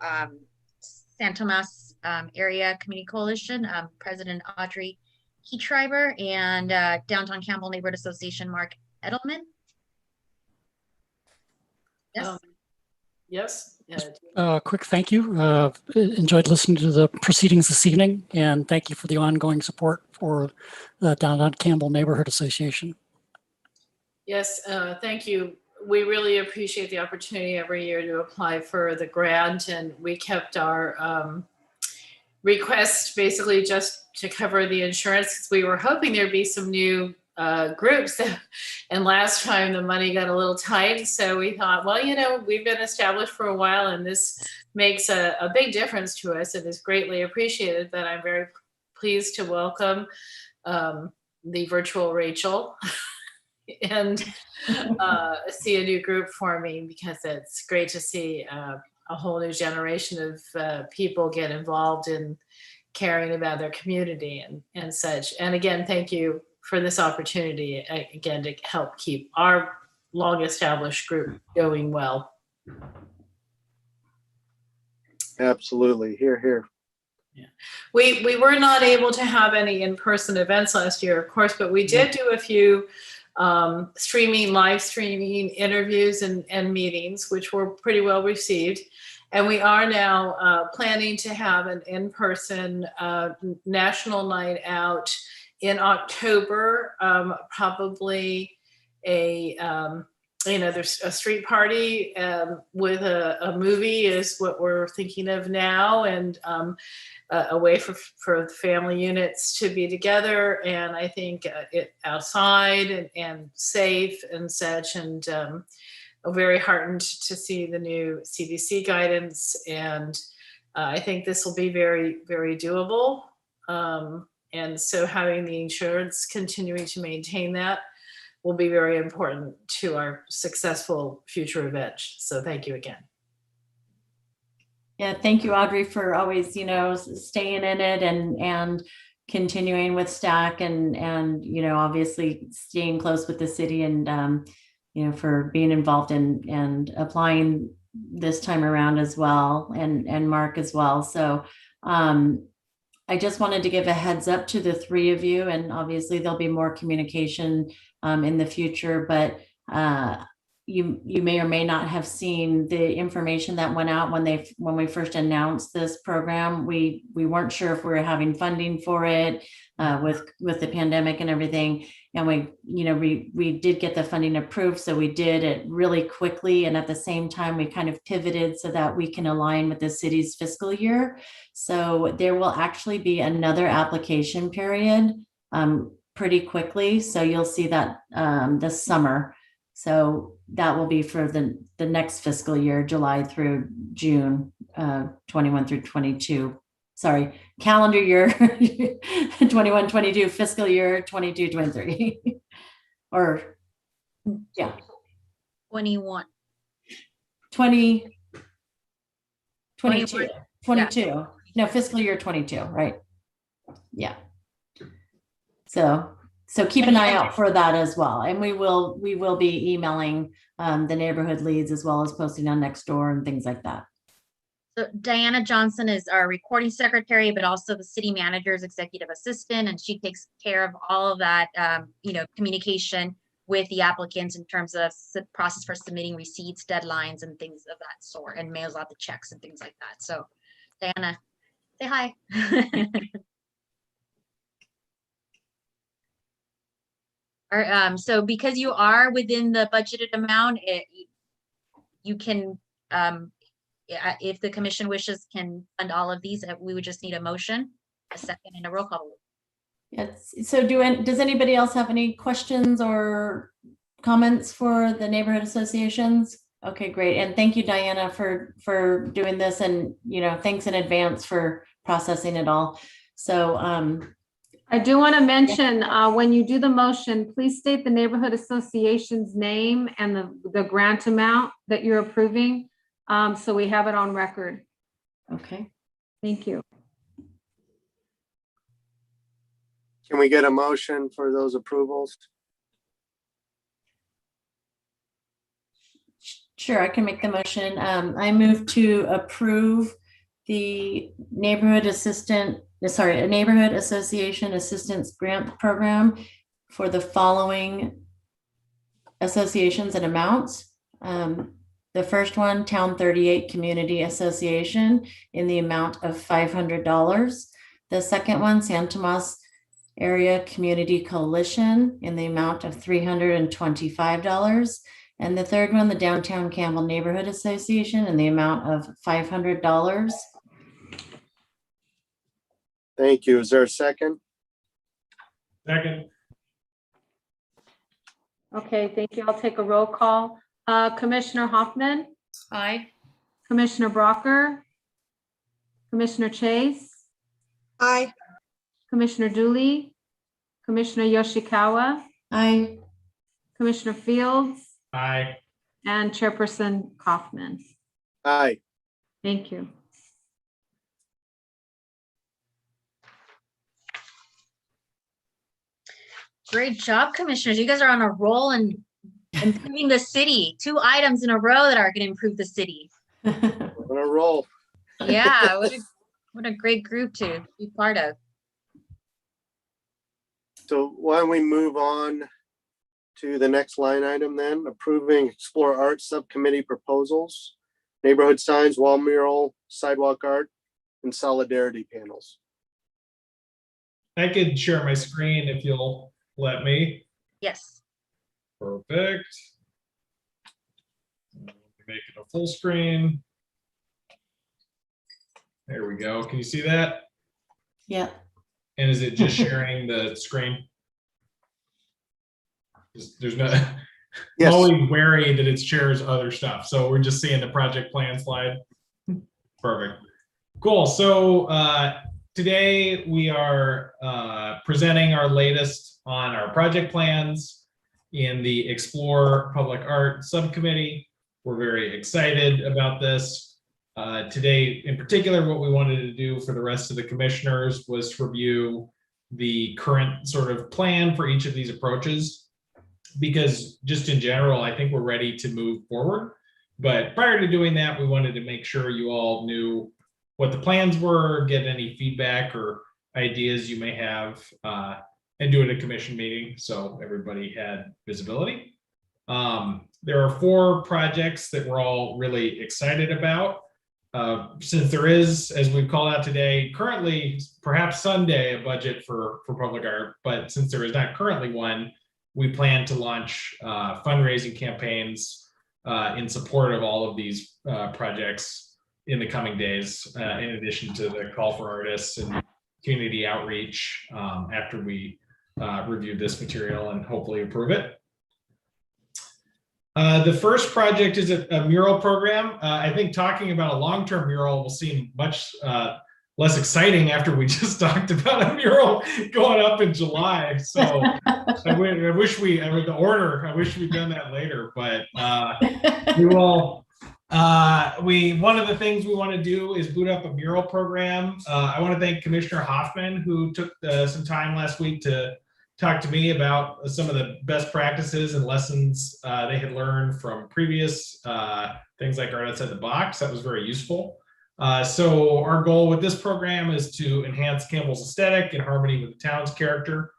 San Tomas Area Community Coalition, President Audrey Heatschreiber, and Downtown Campbell Neighborhood Association, Mark Edelman. Yes. Yes. Quick thank you. Enjoyed listening to the proceedings this evening, and thank you for the ongoing support for the Downtown Campbell Neighborhood Association. Yes, thank you. We really appreciate the opportunity every year to apply for the grant, and we kept our request basically just to cover the insurance, because we were hoping there'd be some new groups. And last time the money got a little tight, so we thought, well, we've been established for a while, and this makes a big difference to us. It is greatly appreciated. But I'm very pleased to welcome the virtual Rachel and see a new group forming, because it's great to see a whole new generation of people get involved in caring about their community and such. And again, thank you for this opportunity, again, to help keep our long-established group going well. Absolutely. Hear, hear. Yeah. We were not able to have any in-person events last year, of course, but we did do a few live streaming interviews and meetings, which were pretty well received. And we are now planning to have an in-person national night out in October, probably there's a street party with a movie is what we're thinking of now, and a way for family units to be together, and I think it outside and safe and such, and very heartened to see the new CDC guidance, and I think this will be very, very doable. And so having the insurance continuing to maintain that will be very important to our successful future event. So thank you again. Yeah, thank you, Audrey, for always, staying in it and continuing with STAC and obviously staying close with the city and for being involved and applying this time around as well, and Mark as well. So I just wanted to give a heads up to the three of you, and obviously there'll be more communication in the future, but you may or may not have seen the information that went out when we first announced this program. We weren't sure if we were having funding for it with the pandemic and everything, and we did get the funding approved, so we did it really quickly, and at the same time we kind of pivoted so that we can align with the city's fiscal year. So there will actually be another application period pretty quickly, so you'll see that this summer. So that will be for the next fiscal year, July through June, 21 through 22. Sorry, calendar year 21, 22, fiscal year 22, 23. Or, yeah. 21. 20, 22, 21. 22. Yeah. No, fiscal year 22, right? Yeah. So keep an eye out for that as well. And we will be emailing the neighborhood leads as well as posting on Nextdoor and things like that. So Diana Johnson is our recording secretary, but also the city manager's executive assistant, and she takes care of all of that, communication with the applicants in terms of process for submitting receipts, deadlines, and things of that sort, and mails out the checks and things like that. So Diana, say hi. All right, so because you are within the budgeted amount, you can, if the commission wishes, can fund all of these. We would just need a motion, a second, and a roll call. Yes. So does anybody else have any questions or comments for the neighborhood associations? Okay, great. And thank you, Diana, for doing this, and thanks in advance for processing it all. So I do want to mention, when you do the motion, please state the neighborhood association's name and the grant amount that you're approving, so we have it on record. Okay. Thank you. Can we get a motion for those approvals? Sure, I can make the motion. I move to approve the neighborhood association assistance grant program for the following associations and amounts. The first one, Town 38 Community Association, in the amount of $500. The second one, San Tomas Area Community Coalition, in the amount of $325. And the third one, the Downtown Campbell Neighborhood Association, in the amount of $500. Thank you. Is there a second? Second. Okay, thank you. I'll take a roll call. Commissioner Hoffman? Aye. Commissioner Brocker? Commissioner Chase? Aye. Commissioner Dooley? Commissioner Yoshikawa? Aye. Commissioner Fields? Aye. And Chairperson Kaufman. Aye. Thank you. Great job, commissioners. You guys are on a roll and improving the city. 2 items in a row that are going to improve the city. We're on a roll. Yeah, what a great group to be part of. So why don't we move on to the next line item then? Approving Explore Art Subcommittee proposals, neighborhood signs, wall mural, sidewalk art, and solidarity panels. I could share my screen if you'll let me. Yes. Perfect. Make it a full screen. There we go. Can you see that? Yeah. And is it just sharing the screen? There's no, Yes. always wary that it shares other stuff. So we're just seeing the project plan slide. Perfect. Cool. So today we are presenting our latest on our project plans in the Explore Public Art subcommittee. We're very excited about this. Today, in particular, what we wanted to do for the rest of the commissioners was to review the current sort of plan for each of these approaches, because just in general, I think we're ready to move forward. But prior to doing that, we wanted to make sure you all knew what the plans were, get any feedback or ideas you may have, and do it at a commission meeting so everybody had visibility. There are 4 projects that we're all really excited about. Since there is, as we've called out today, currently, perhaps Sunday, a budget for public art, but since there is not currently one, we plan to launch fundraising campaigns in support of all of these projects in the coming days, in addition to the call for artists and community outreach after we review this material and hopefully approve it. The first project is a mural program. I think talking about a long-term mural will seem much less exciting after we just talked about a mural going up in July. So I wish we'd done that later, but we will. One of the things we want to do is boot up a mural program. I want to thank Commissioner Hoffman, who took some time last week to talk to me about some of the best practices and lessons they had learned from previous things like Art Outside the Box. That was very useful. So our goal with this program is to enhance Campbell's aesthetic in harmony with the town's character.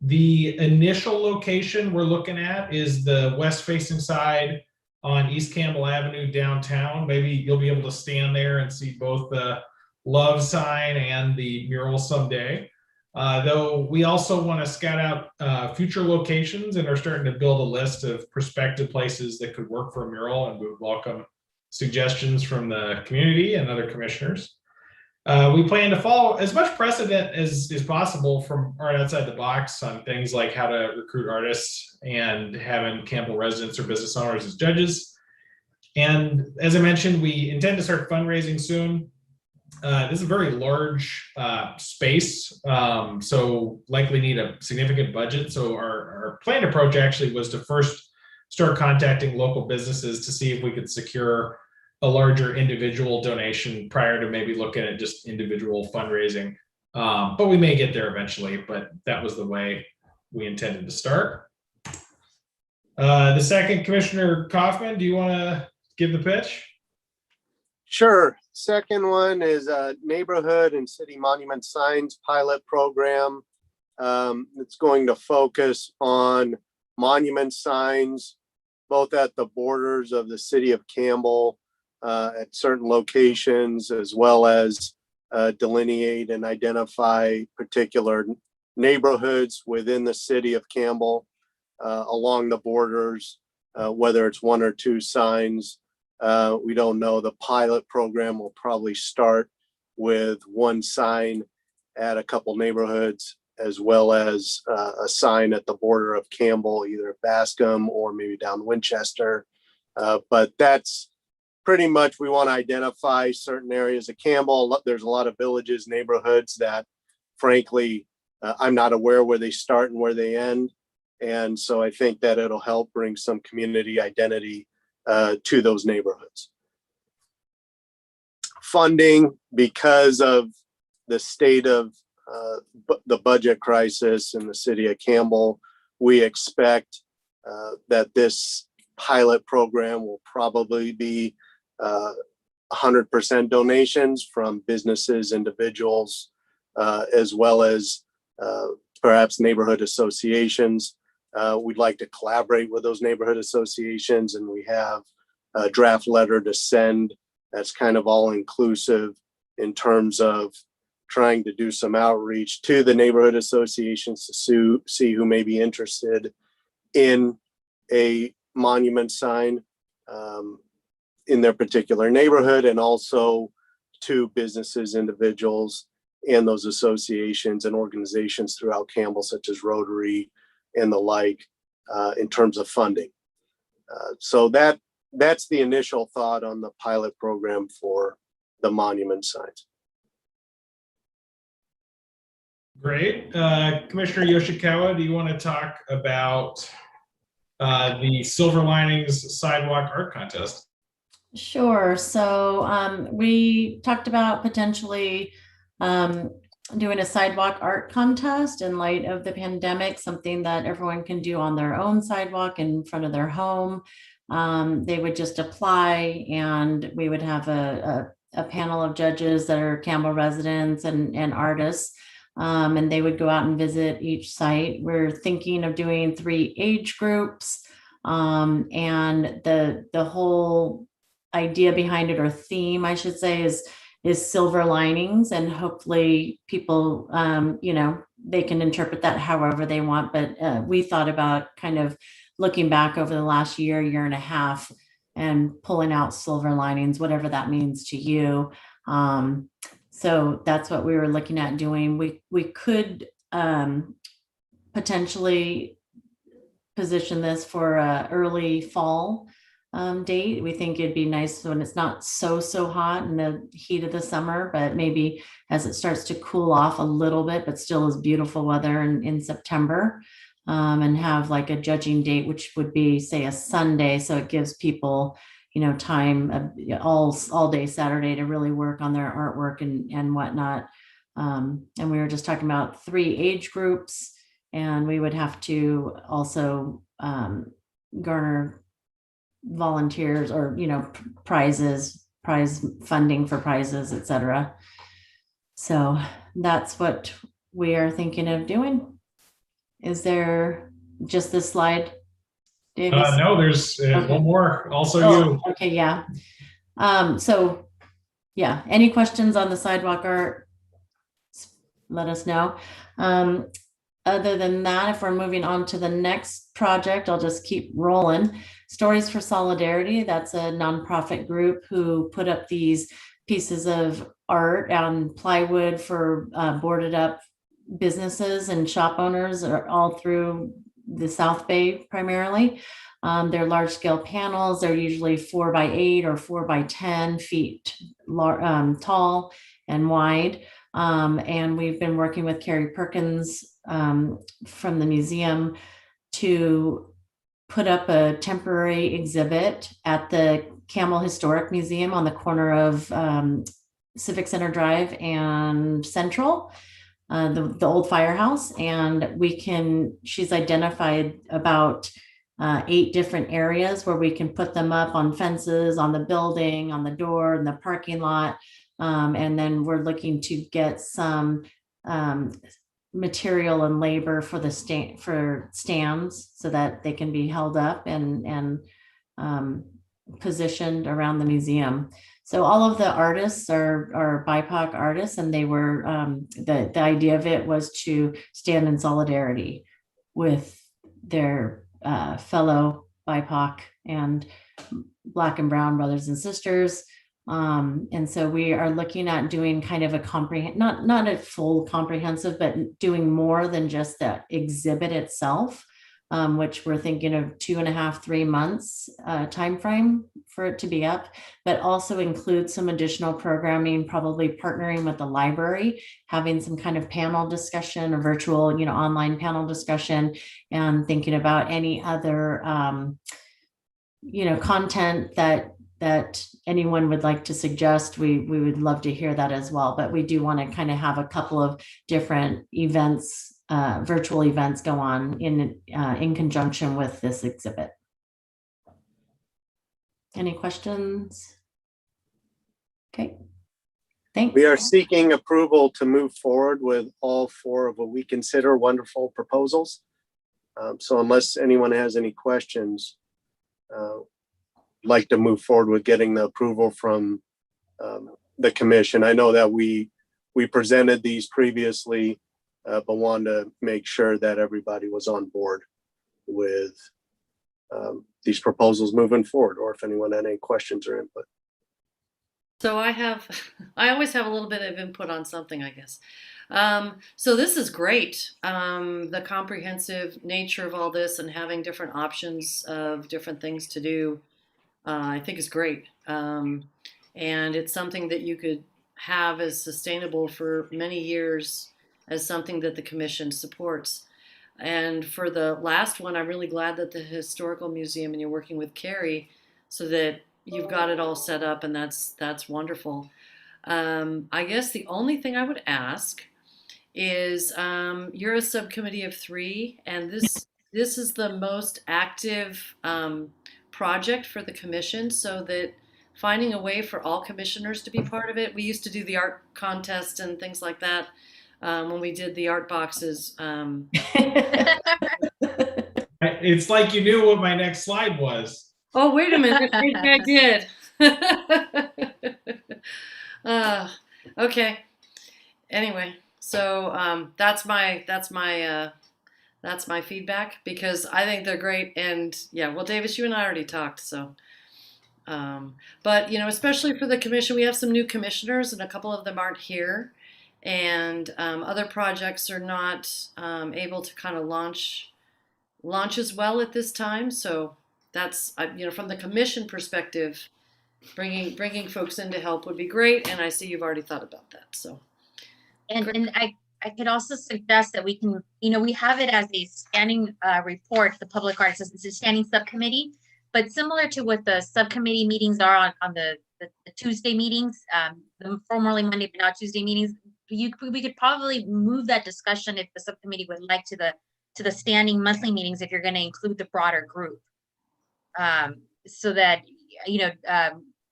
The initial location we're looking at is the west-facing side on East Campbell Avenue downtown. Maybe you'll be able to stand there and see both the love sign and the mural someday. Though we also want to scout out future locations and are starting to build a list of prospective places that could work for a mural, and we would welcome suggestions from the community and other commissioners. We plan to follow as much precedent as is possible from Art Outside the Box on things like how to recruit artists and having Campbell residents or business owners as judges. And as I mentioned, we intend to start fundraising soon. This is a very large space, so likely need a significant budget. So our planned approach actually was to first start contacting local businesses to see if we could secure a larger individual donation prior to maybe looking at just individual fundraising. But we may get there eventually, but that was the way we intended to start. The second, Commissioner Kaufman, do you want to give the pitch? Sure. Second one is a neighborhood and city monument signs pilot program. It's going to focus on monument signs, both at the borders of the city of Campbell, at certain locations, as well as delineate and identify particular neighborhoods within the city of Campbell along the borders, whether it's 1 or 2 signs. We don't know. The pilot program will probably start with 1 sign at a couple neighborhoods, as well as a sign at the border of Campbell, either Bascom or maybe down Winchester. But that's pretty much, we want to identify certain areas of Campbell. There's a lot of villages, neighborhoods that frankly, I'm not aware where they start and where they end. And so I think that it'll help bring some community identity to those neighborhoods. Funding, because of the state of the budget crisis in the city of Campbell, we expect that this pilot program will probably be 100% donations from businesses, individuals, as well as perhaps neighborhood associations. We'd like to collaborate with those neighborhood associations, and we have a draft letter to send that's kind of all inclusive in terms of trying to do some outreach to the neighborhood associations to see who may be interested in a monument sign in their particular neighborhood, and also to businesses, individuals, and those associations and organizations throughout Campbell, such as Rotary and the like, in terms of funding. So that's the initial thought on the pilot program for the monument signs. Great. Commissioner Yoshikawa, do you want to talk about the Silver Linings Sidewalk Art Contest? Sure. So we talked about potentially doing a sidewalk art contest in light of the pandemic, something that everyone can do on their own sidewalk in front of their home. They would just apply, and we would have a panel of judges that are Campbell residents and artists. And they would go out and visit each site. We're thinking of doing 3 age groups. And the whole idea behind it, or theme, I should say, is silver linings, and hopefully people, they can interpret that however they want. But we thought about kind of looking back over the last year and a half and pulling out silver linings, whatever that means to you. So that's what we were looking at doing. We could potentially position this for a early fall date. We think it'd be nice when it's not so hot in the heat of the summer, but maybe as it starts to cool off a little bit, but still is beautiful weather in September, and have like a judging date, which would be, say, a Sunday. So it gives people, time all day Saturday to really work on their artwork and whatnot. And we were just talking about 3 age groups, and we would have to also garner volunteers, or prize funding for prizes, etc. So that's what we are thinking of doing. Is there just this slide, Davis? No, there's Okay. one more. Also you. Okay, yeah. So yeah, any questions on the sidewalk art, let us know. Other than that, if we're moving on to the next project, I'll just keep rolling. Stories for Solidarity, that's a nonprofit group who put up these pieces of art on plywood for boarded up businesses and shop owners all through the South Bay primarily. They're large scale panels. They're usually 4 by 8 or 4 by 10 feet tall and wide. And we've been working with Carrie Perkins from the museum to put up a temporary exhibit at the Camel Historic Museum on the corner of Civic Center Drive and Central, the old firehouse. And she's identified about 8 different areas where we can put them up on fences, on the building, on the door, in the parking lot. And then we're looking to get some material and labor for the stands so that they can be held up and positioned around the museum. So all of the artists are BIPOC artists, and they were the idea of it was to stand in solidarity with their fellow BIPOC and Black and Brown brothers and sisters. And so we are looking at doing kind of a not a full comprehensive, but doing more than just the exhibit itself, which we're thinking of 2.5, 3 months timeframe for it to be up, but also include some additional programming, probably partnering with the library, having some kind of panel discussion or virtual, online panel discussion, and thinking about any other, content that anyone would like to suggest. We would love to hear that as well. But we do want to kind of have a couple of different events, virtual events go on in conjunction with this exhibit. Any questions? Okay, thanks. We are seeking approval to move forward with all 4 of what we consider wonderful proposals. So unless anyone has any questions, like to move forward with getting the approval from the commission. I know that we presented these previously, but wanted to make sure that everybody was on board with these proposals moving forward, or if anyone had any questions or input. So I always have a little bit of input on something, I guess. So this is great. The comprehensive nature of all this and having different options of different things to do, I think is great. And it's something that you could have as sustainable for many years as something that the commission supports. And for the last one, I'm really glad that the Historical Museum and you're working with Carrie so that you've got it all set up, and that's wonderful. I guess the only thing I would ask is you're a subcommittee of 3, and this is the most active project for the commission, so that finding a way for all commissioners to be part of it. We used to do the art contest and things like that when we did the art boxes. It's like you knew what my next slide was. Oh, wait a minute. Maybe I did. Okay. Anyway, so that's my feedback, because I think they're great. And yeah, well, Davis, you and I already talked. So, but especially for the commission, we have some new commissioners, and a couple of them aren't here, and other projects are not able to kind of launch as well at this time. So that's from the commission perspective, bringing folks in to help would be great. And I see you've already thought about that. So, and I could also suggest that we can, we have it as a standing report, the public arts, it's a standing subcommittee, but similar to what the subcommittee meetings are on the Tuesday meetings, the formerly Monday but not Tuesday meetings, we could probably move that discussion, if the subcommittee would like, to the standing monthly meetings, if you're going to include the broader group, so that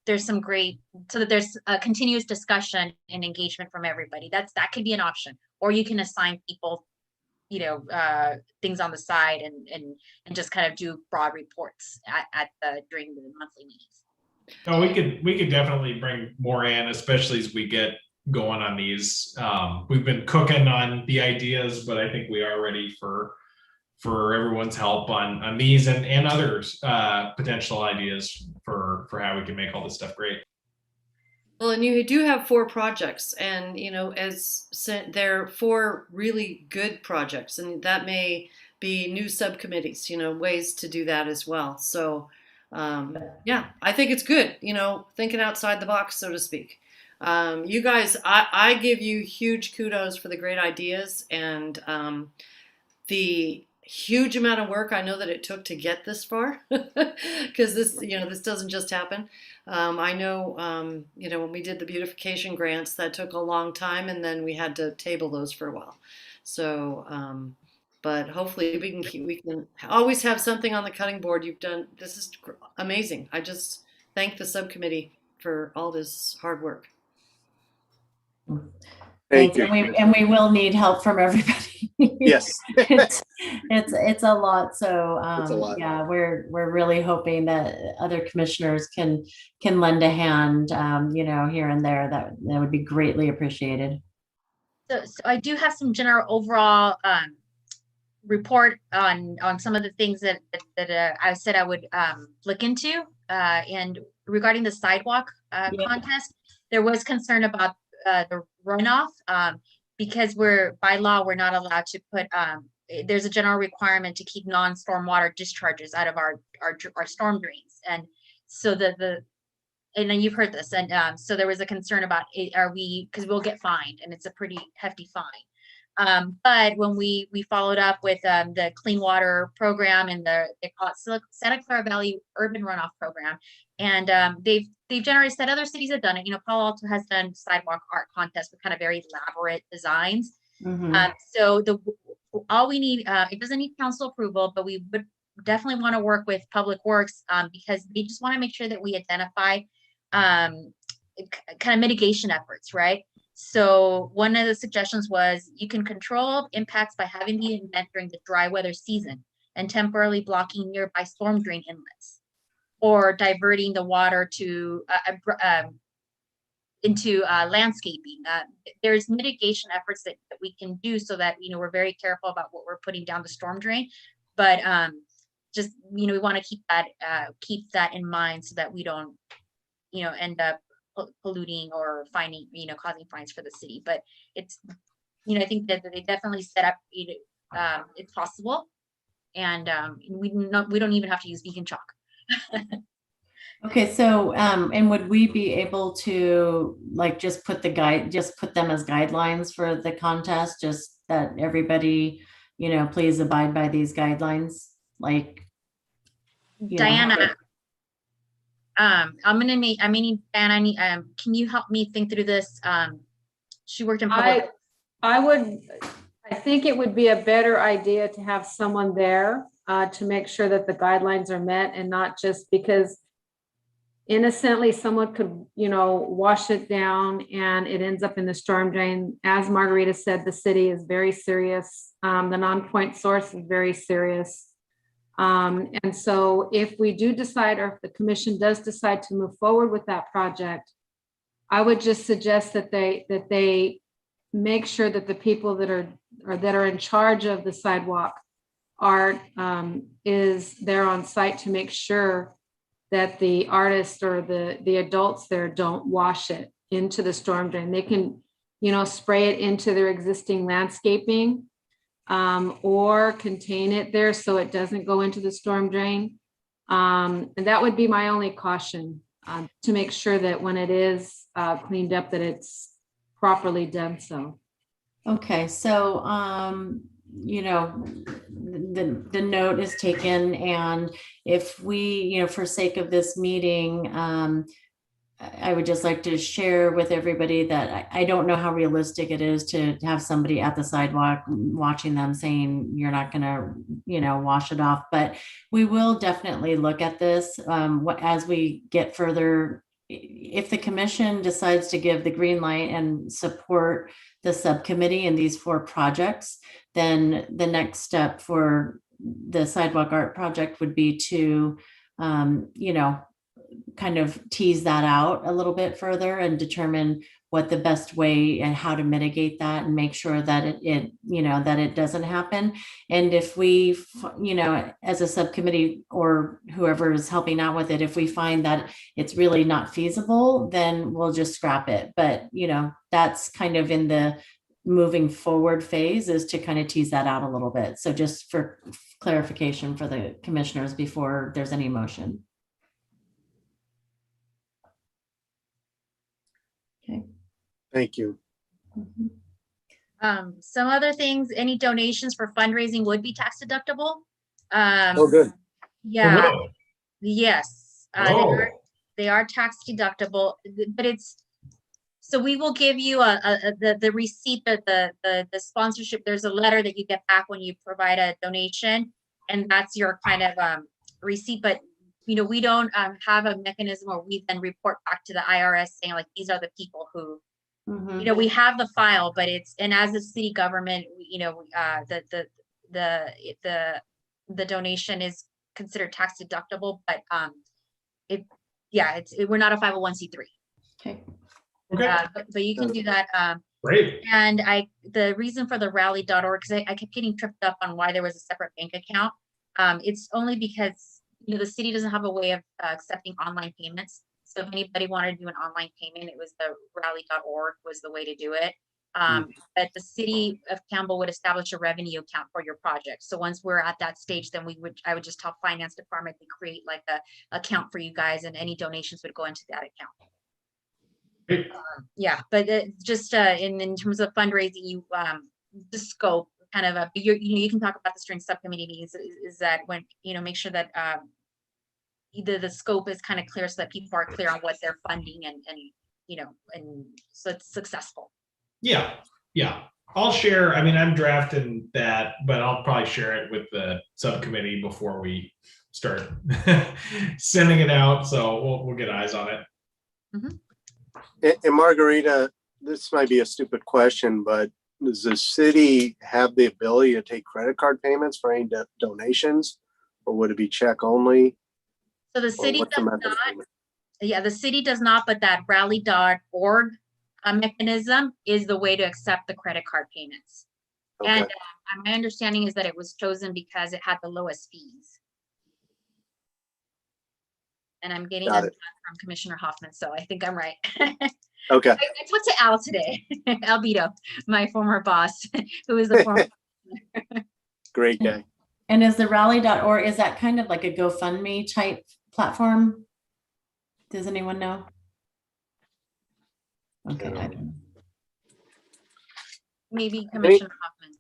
there's some great, so that there's a continuous discussion and engagement from everybody. That could be an option, or you can assign people things on the side and just kind of do broad reports during the monthly meetings. No, we could definitely bring more in, especially as we get going on these. We've been cooking on the ideas, but I think we are ready for everyone's help on these and others potential ideas for how we can make all this stuff great. Well, and you do have 4 projects, and they're 4 really good projects, and that may be new subcommittees, ways to do that as well. So yeah, I think it's good, thinking outside the box, so to speak. You guys, I give you huge kudos for the great ideas and the huge amount of work I know that it took to get this far, because this doesn't just happen. I know, when we did the beautification grants, that took a long time, and then we had to table those for a while. So, but hopefully we can always have something on the cutting board. This is amazing. I just thank the subcommittee for all this hard work. Thank you. And we will need help from everybody. Yes. it's a lot. So It's a lot. yeah, we're really hoping that other commissioners can lend a hand, here and there. That would be greatly appreciated. So I do have some general overall report on some of the things that I said I would look into. And regarding the sidewalk contest, there was concern about the runoff, because by law we're not allowed to put there's a general requirement to keep non-stormwater discharges out of our storm drains, and so and then you've heard this, and so there was a concern about because we'll get fined, and it's a pretty hefty fine. But when we followed up with the clean water program and they call it Santa Clara Valley Urban Runoff Program, and they've generally said other cities have done it. Palo Alto has done sidewalk art contests with kind of very elaborate designs. Mm-hmm. So all we need, it doesn't need council approval, but we would definitely want to work with Public Works because they just want to make sure that we identify kind of mitigation efforts, right? So one of the suggestions was you can control impacts by having the event during the dry weather season and temporarily blocking nearby storm drain inlets, or diverting the water to into landscaping. There's mitigation efforts that we can do so that we're very careful about what we're putting down the storm drain, but just we want to keep that in mind so that we don't end up polluting or finding, causing fines for the city. But it's, I think that they definitely set up, it's possible. And we don't even have to use vegan chalk. Okay, so and would we be able to like just put them as guidelines for the contest, just that everybody, please abide by these guidelines, like Diana, I need Diana, can you help me think through this? She worked in public. I think it would be a better idea to have someone there to make sure that the guidelines are met, and not just because innocently someone could, wash it down and it ends up in the storm drain. As Margarita said, the city is very serious. The non-point source is very serious. And so if we do decide, or if the commission does decide to move forward with that project, I would just suggest that they make sure that the people that are in charge of the sidewalk is there on site to make sure that the artists or the adults there don't wash it into the storm drain. They can, spray it into their existing landscaping, or contain it there so it doesn't go into the storm drain. And that would be my only caution, to make sure that when it is cleaned up, that it's properly done so. Okay, so the note is taken, and if we, for sake of this meeting, I would just like to share with everybody that I don't know how realistic it is to have somebody at the sidewalk watching them saying you're not gonna, wash it off, but we will definitely look at this as we get further. If the commission decides to give the green light and support the subcommittee in these 4 projects, then the next step for the sidewalk art project would be to, kind of tease that out a little bit further and determine what the best way and how to mitigate that and make sure that that it doesn't happen. And if we, as a subcommittee or whoever is helping out with it, if we find that it's really not feasible, then we'll just scrap it. But, that's kind of in the moving forward phase, is to kind of tease that out a little bit. So just for clarification for the commissioners before there's any motion. Okay. Thank you. Some other things, any donations for fundraising would be tax deductible. Oh, good. Yeah. Oh, Yes. They are tax deductible, but so we will give you the receipt, the sponsorship. There's a letter that you get back when you provide a donation, and that's your kind of receipt. But we don't have a mechanism where we then report back to the IRS saying like, these are the people who, we have the file, but and as a city government, the donation is considered tax deductible, but we're not a 501c3. Okay. okay, But you can do that. great. And the reason for the rally.org, because I kept getting tripped up on why there was a separate bank account. It's only because the city doesn't have a way of accepting online payments. So if anybody wanted to do an online payment, it was the rally.org was the way to do it. But the city of Campbell would establish a revenue account for your project. So once we're at that stage, then I would just tell finance department to create like a account for you guys, and any donations would go into that account. Yeah, but just in terms of fundraising, the scope kind of you can talk about this during subcommittee meetings, is that when make sure that the scope is kind of clear, so that people are clear on what they're funding, and so it's successful. Yeah. I'll share. I mean, I'm drafting that, but I'll probably share it with the subcommittee before we start sending it out. So we'll get eyes on it. And Margarita, this might be a stupid question, but does the city have the ability to take credit card payments for any donations, or would it be check only? So the city does not. Yeah, the city does not, but that rally.org mechanism is the way to accept the credit card payments. Okay. And my understanding is that it was chosen because it had the lowest fees. and I'm getting Got them it. from Commissioner Hoffman, so I think I'm right. Okay. I talked to Al today, Albito, my former boss, who is the former. Great guy. And is the rally.org, is that kind of like a GoFundMe type platform? Does anyone know? Okay. I don't know. Maybe Commissioner Hoffman.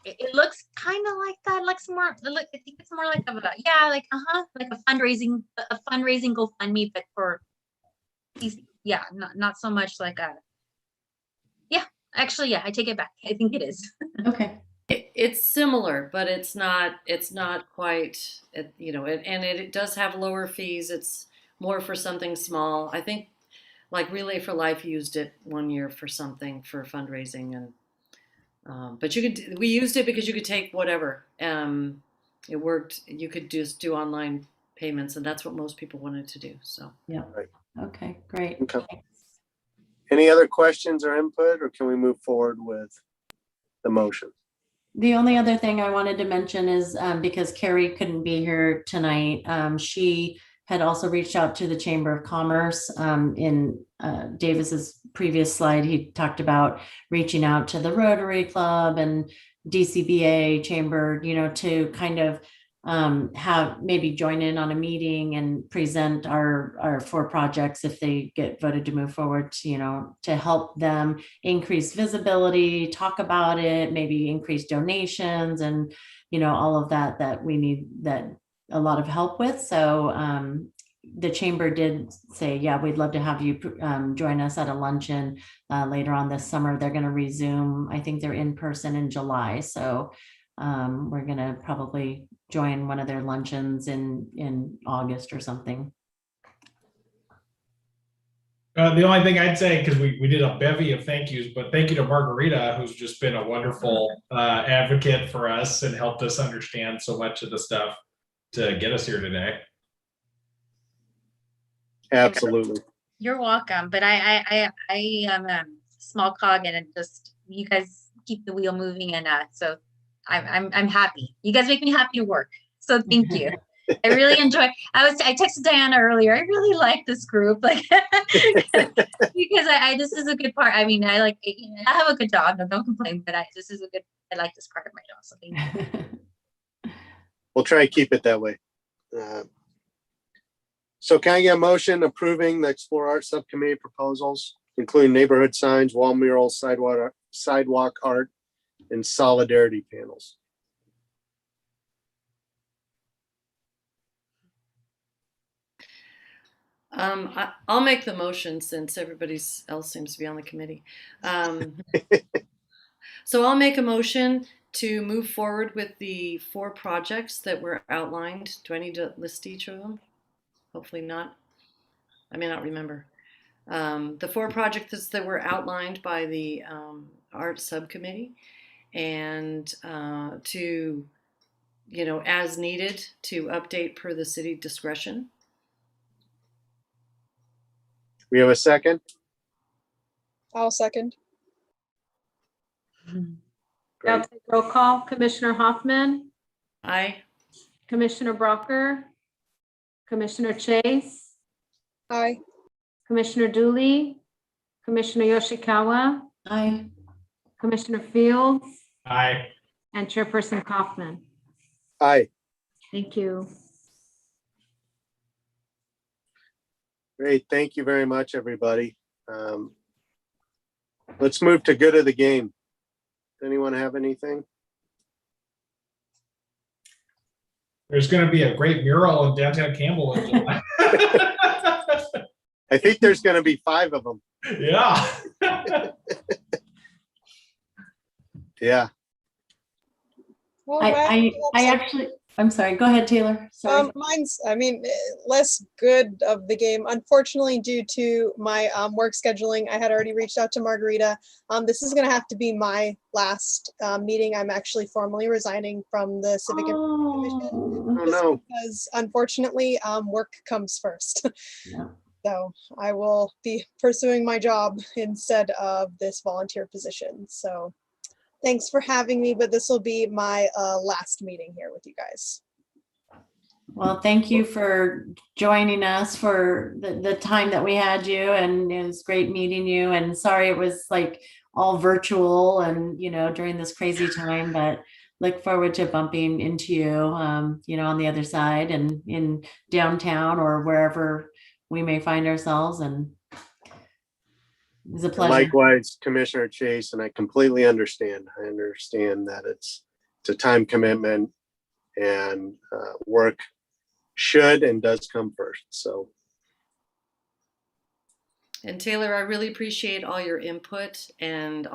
It looks kind of like that. It looks more. I think it's more like like a fundraising GoFundMe, but for not so much like a. Yeah, actually, I take it back. I think it is. Okay. It's similar, but it's not quite, and it does have lower fees. It's more for something small. I think like Relay for Life used it one year for something for fundraising, and but we used it because you could take whatever. It worked. You could just do online payments, and that's what most people wanted to do. So yeah. Right. Okay, great. Okay. Any other questions or input, or can we move forward with the motion? The only other thing I wanted to mention is because Carrie couldn't be here tonight, she had also reached out to the Chamber of Commerce. In Davis's previous slide, he talked about reaching out to the Rotary Club and DCBA Chamber, to kind of have maybe join in on a meeting and present our 4 projects if they get voted to move forward, to help them increase visibility, talk about it, maybe increase donations, and all of that we need that a lot of help with. So the chamber did say, yeah, we'd love to have you join us at a luncheon later on this summer. They're going to resume. I think they're in person in July. So we're going to probably join one of their luncheons in August or something. The only thing I'd say, because we did a bevy of thank yous, but thank you to Margarita, who's just been a wonderful advocate for us and helped us understand so much of the stuff to get us here today. Absolutely. You're welcome, but I am a small cog, and just you guys keep the wheel moving, and so I'm happy. You guys make me happy to work, so thank you. I really enjoy. I texted Diana earlier. I really like this group, like because this is a good part. I mean, I have a good job. No, don't complain. But I like this part of my job. So thank you. We'll try and keep it that way. So can I get a motion approving the Explore Art Subcommittee proposals, including neighborhood signs, wall murals, sidewalk art, and solidarity panels? I'll make the motion since everybody else seems to be on the committee. So I'll make a motion to move forward with the 4 projects that were outlined. Do I need to list each of them? Hopefully not. I may not remember. The 4 projects that were outlined by the art subcommittee, and to, as needed, to update per the city discretion. We have a second? I'll second. I'll take roll call. Commissioner Hoffman, Aye. Commissioner Brocker, Commissioner Chase, Aye. Commissioner Dooley, Commissioner Yoshikawa, Aye. Commissioner Fields, Aye. and Chairperson Kaufman. Aye. Thank you. Great. Thank you very much, everybody. Let's move to good of the game. Does anyone have anything? There's going to be a great mural in downtown Campbell in July. I think there's going to be 5 of them. Yeah. Yeah. Well, I actually, I'm sorry, go ahead, Taylor. Sorry. Mine's, less good of the game. Unfortunately, due to my work scheduling, I had already reached out to Margarita. This is going to have to be my last meeting. I'm actually formally resigning from the Civic Commission. Oh, no. Because unfortunately, work comes first. Yeah. So I will be pursuing my job instead of this volunteer position. So thanks for having me, but this will be my last meeting here with you guys. Well, thank you for joining us for the time that we had you, and it was great meeting you. And sorry it was like all virtual and, during this crazy time, but look forward to bumping into you, on the other side and in downtown or wherever we may find ourselves. And it was a pleasure. Likewise, Commissioner Chase, and I completely understand. I understand that it's a time commitment, and work should and does come first. So. And Taylor, I really appreciate all your input and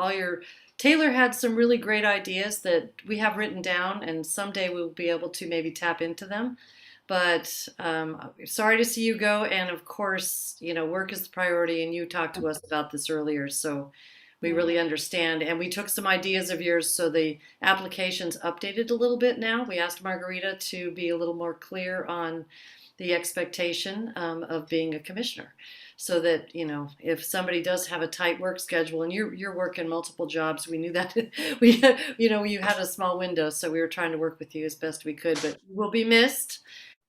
Taylor had some really great ideas that we have written down, and someday we'll be able to maybe tap into them. But sorry to see you go. And of course, work is the priority, and you talked to us about this earlier. So we really understand. And we took some ideas of yours. So the application's updated a little bit now. We asked Margarita to be a little more clear on the expectation of being a commissioner. So that, if somebody does have a tight work schedule and you're working multiple jobs, we knew that you had a small window. So we were trying to work with you as best we could, but you will be missed.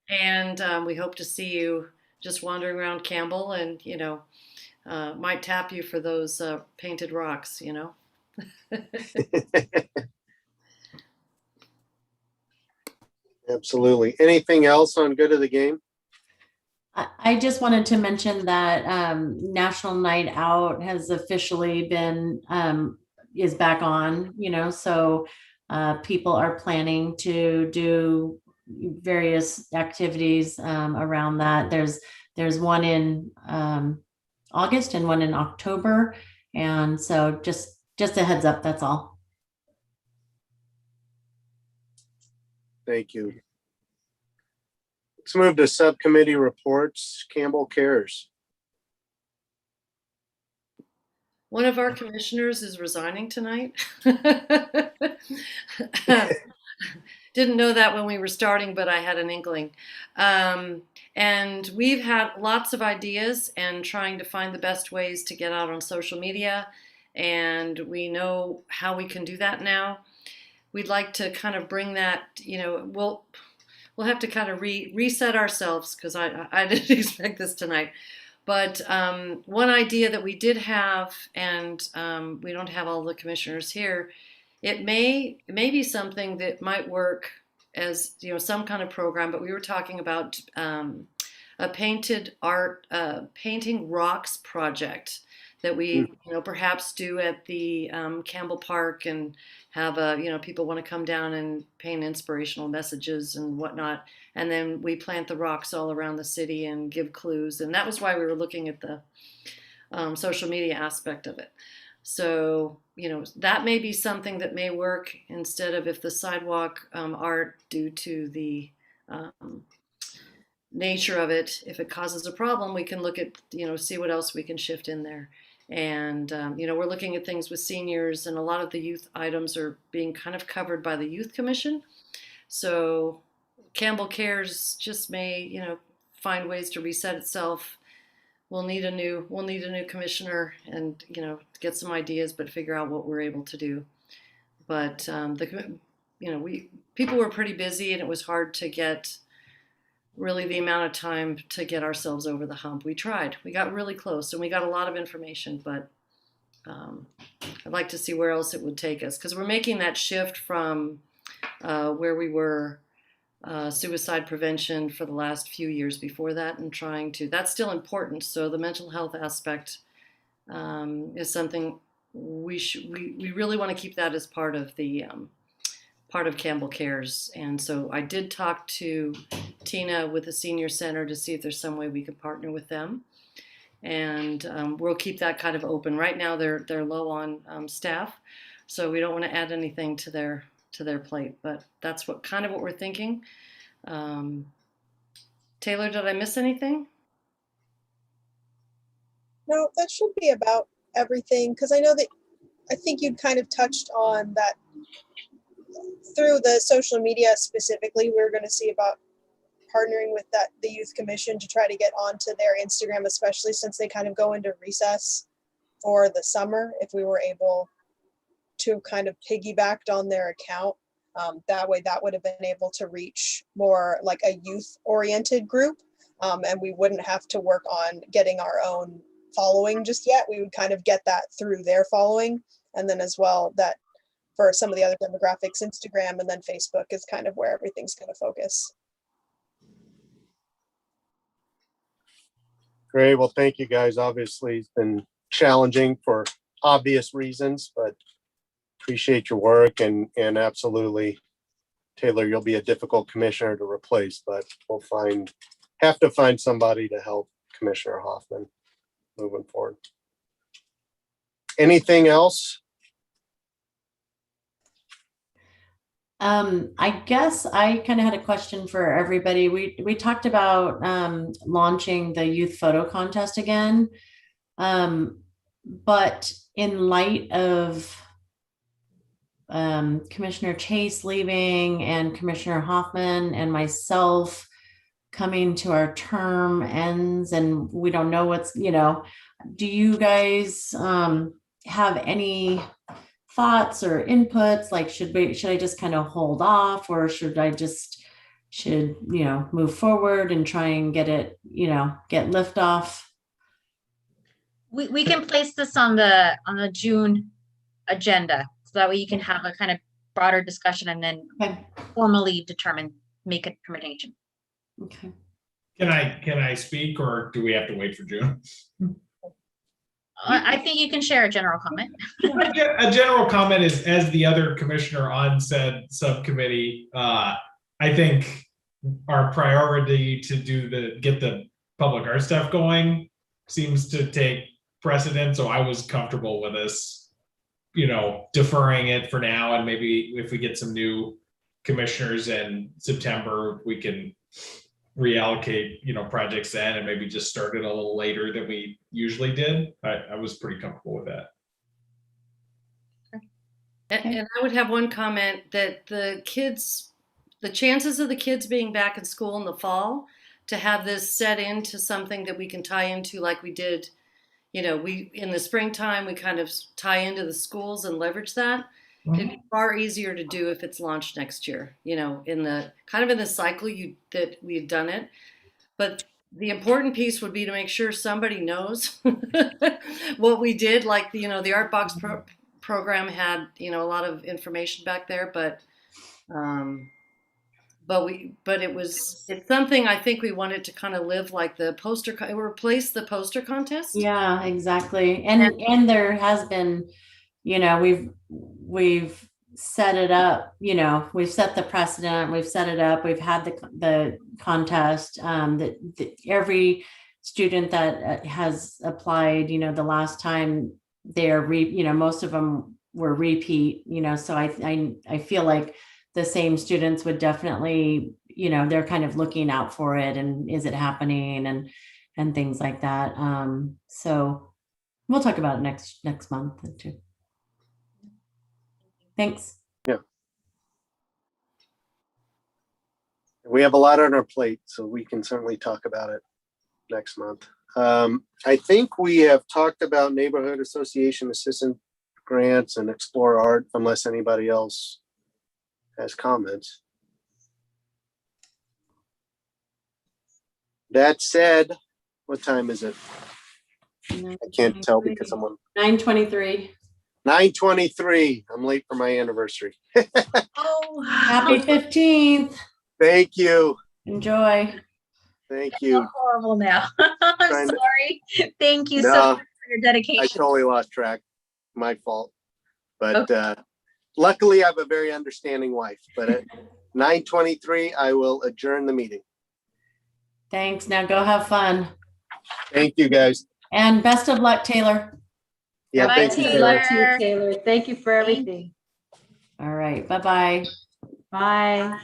And we hope to see you just wandering around Campbell, and, might tap you for those painted rocks, Absolutely. Anything else on Good of the Game? I just wanted to mention that National Night Out has officially been, is back on, so people are planning to do various activities around that. There's one in August and one in October. And so just a heads up, that's all. Thank you. Let's move to subcommittee reports. Campbell Cares. One of our commissioners is resigning tonight. Didn't know that when we were starting, but I had an inkling. And we've had lots of ideas and trying to find the best ways to get out on social media. And we know how we can do that now. We'd like to kind of bring that, we'll have to kind of reset ourselves, because I didn't expect this tonight. But one idea that we did have, and we don't have all the commissioners here, it may be something that might work as some kind of program. But we were talking about a painting rocks project that we perhaps do at the Campbell Park, and have people want to come down and paint inspirational messages and whatnot, and then we plant the rocks all around the city and give clues. And that was why we were looking at the social media aspect of it. So that may be something that may work, instead of if the sidewalk art, due to the nature of it, if it causes a problem, we can look at see what else we can shift in there. And we're looking at things with seniors, and a lot of the youth items are being kind of covered by the Youth Commission. So Campbell Cares just may find ways to reset itself. We'll need a new commissioner, and get some ideas, but figure out what we're able to do. But people were pretty busy, and it was hard to get really the amount of time to get ourselves over the hump. We tried. We got really close, and we got a lot of information, but I'd like to see where else it would take us, because we're making that shift from where we were suicide prevention for the last few years before that, and trying to, that's still important. So the mental health aspect is something we really want to keep that as part of the part of Campbell Cares. And so I did talk to Tina with the Senior Center to see if there's some way we could partner with them. And we'll keep that kind of open. Right now they're low on staff, so we don't want to add anything to their plate. But that's what we're thinking. Taylor, did I miss anything? No, that should be about everything, because I think you'd kind of touched on that through the social media specifically. We were going to see about partnering with the Youth Commission to try to get onto their Instagram, especially since they kind of go into recess for the summer, if we were able to kind of piggybacked on their account. That way that would have been able to reach more like a youth oriented group. And we wouldn't have to work on getting our own following just yet. We would kind of get that through their following. And then as well, that for some of the other demographics, Instagram and then Facebook is kind of where everything's going to focus. Great. Well, thank you guys. Obviously, it's been challenging for obvious reasons, but appreciate your work and absolutely, Taylor, you'll be a difficult commissioner to replace, but we'll have to find somebody to help Commissioner Hoffman moving forward. Anything else? I guess I kind of had a question for everybody. We talked about launching the youth photo contest again. But in light of Commissioner Chase leaving and Commissioner Hoffman and myself coming to our term ends, and we don't know what's, do you guys have any thoughts or inputs? Like, should I just kind of hold off, or should move forward and try and get it, get lift off? We can place this on the June agenda, so that way you can have a kind of broader discussion and then formally make a determination. Okay. Can I speak, or do we have to wait for June? I think you can share a general comment. A general comment is, as the other commissioner on said subcommittee, I think our priority to get the public art stuff going seems to take precedent. So I was comfortable with us, deferring it for now, and maybe if we get some new commissioners in September, we can reallocate, projects then, and maybe just start it a little later than we usually did. I was pretty comfortable with that. And I would have one comment that the chances of the kids being back in school in the fall, to have this set into something that we can tie into, like we did, in the springtime, we kind of tie into the schools and leverage that. It'd be far easier to do if it's launched next year, in the cycle that we had done it. But the important piece would be to make sure somebody knows what we did. Like, the Art Box program had, a lot of information back there, but it's something I think we wanted to kind of live like the replace the poster contest. Yeah, exactly. And there has been, we've set it up, we've set the precedent, we've set it up, we've had the contest, that every student that has applied, the last time they're most of them were repeat, so I feel like the same students would definitely, they're kind of looking out for it, and is it happening, and things like that. So we'll talk about it next month too. Thanks. Yeah. We have a lot on our plate, so we can certainly talk about it next month. I think we have talked about neighborhood association assistant grants and Explore Art, unless anybody else has comments. That said, what time is it? I can't tell because someone. 9:23. 9:23. I'm late for my anniversary. Oh, Happy 15th. Thank you. Enjoy. Thank you. I'm horrible now. I'm sorry. Thank you so No, much for your dedication. I totally lost track. My fault. But luckily, I have a very understanding wife. But at 9:23, I will adjourn the meeting. Thanks. Now go have fun. Thank you, guys. And best of luck, Taylor. Yeah, Bye, thank you, Taylor. Taylor. Taylor. Thank you for everything. All right. Bye-bye. Bye.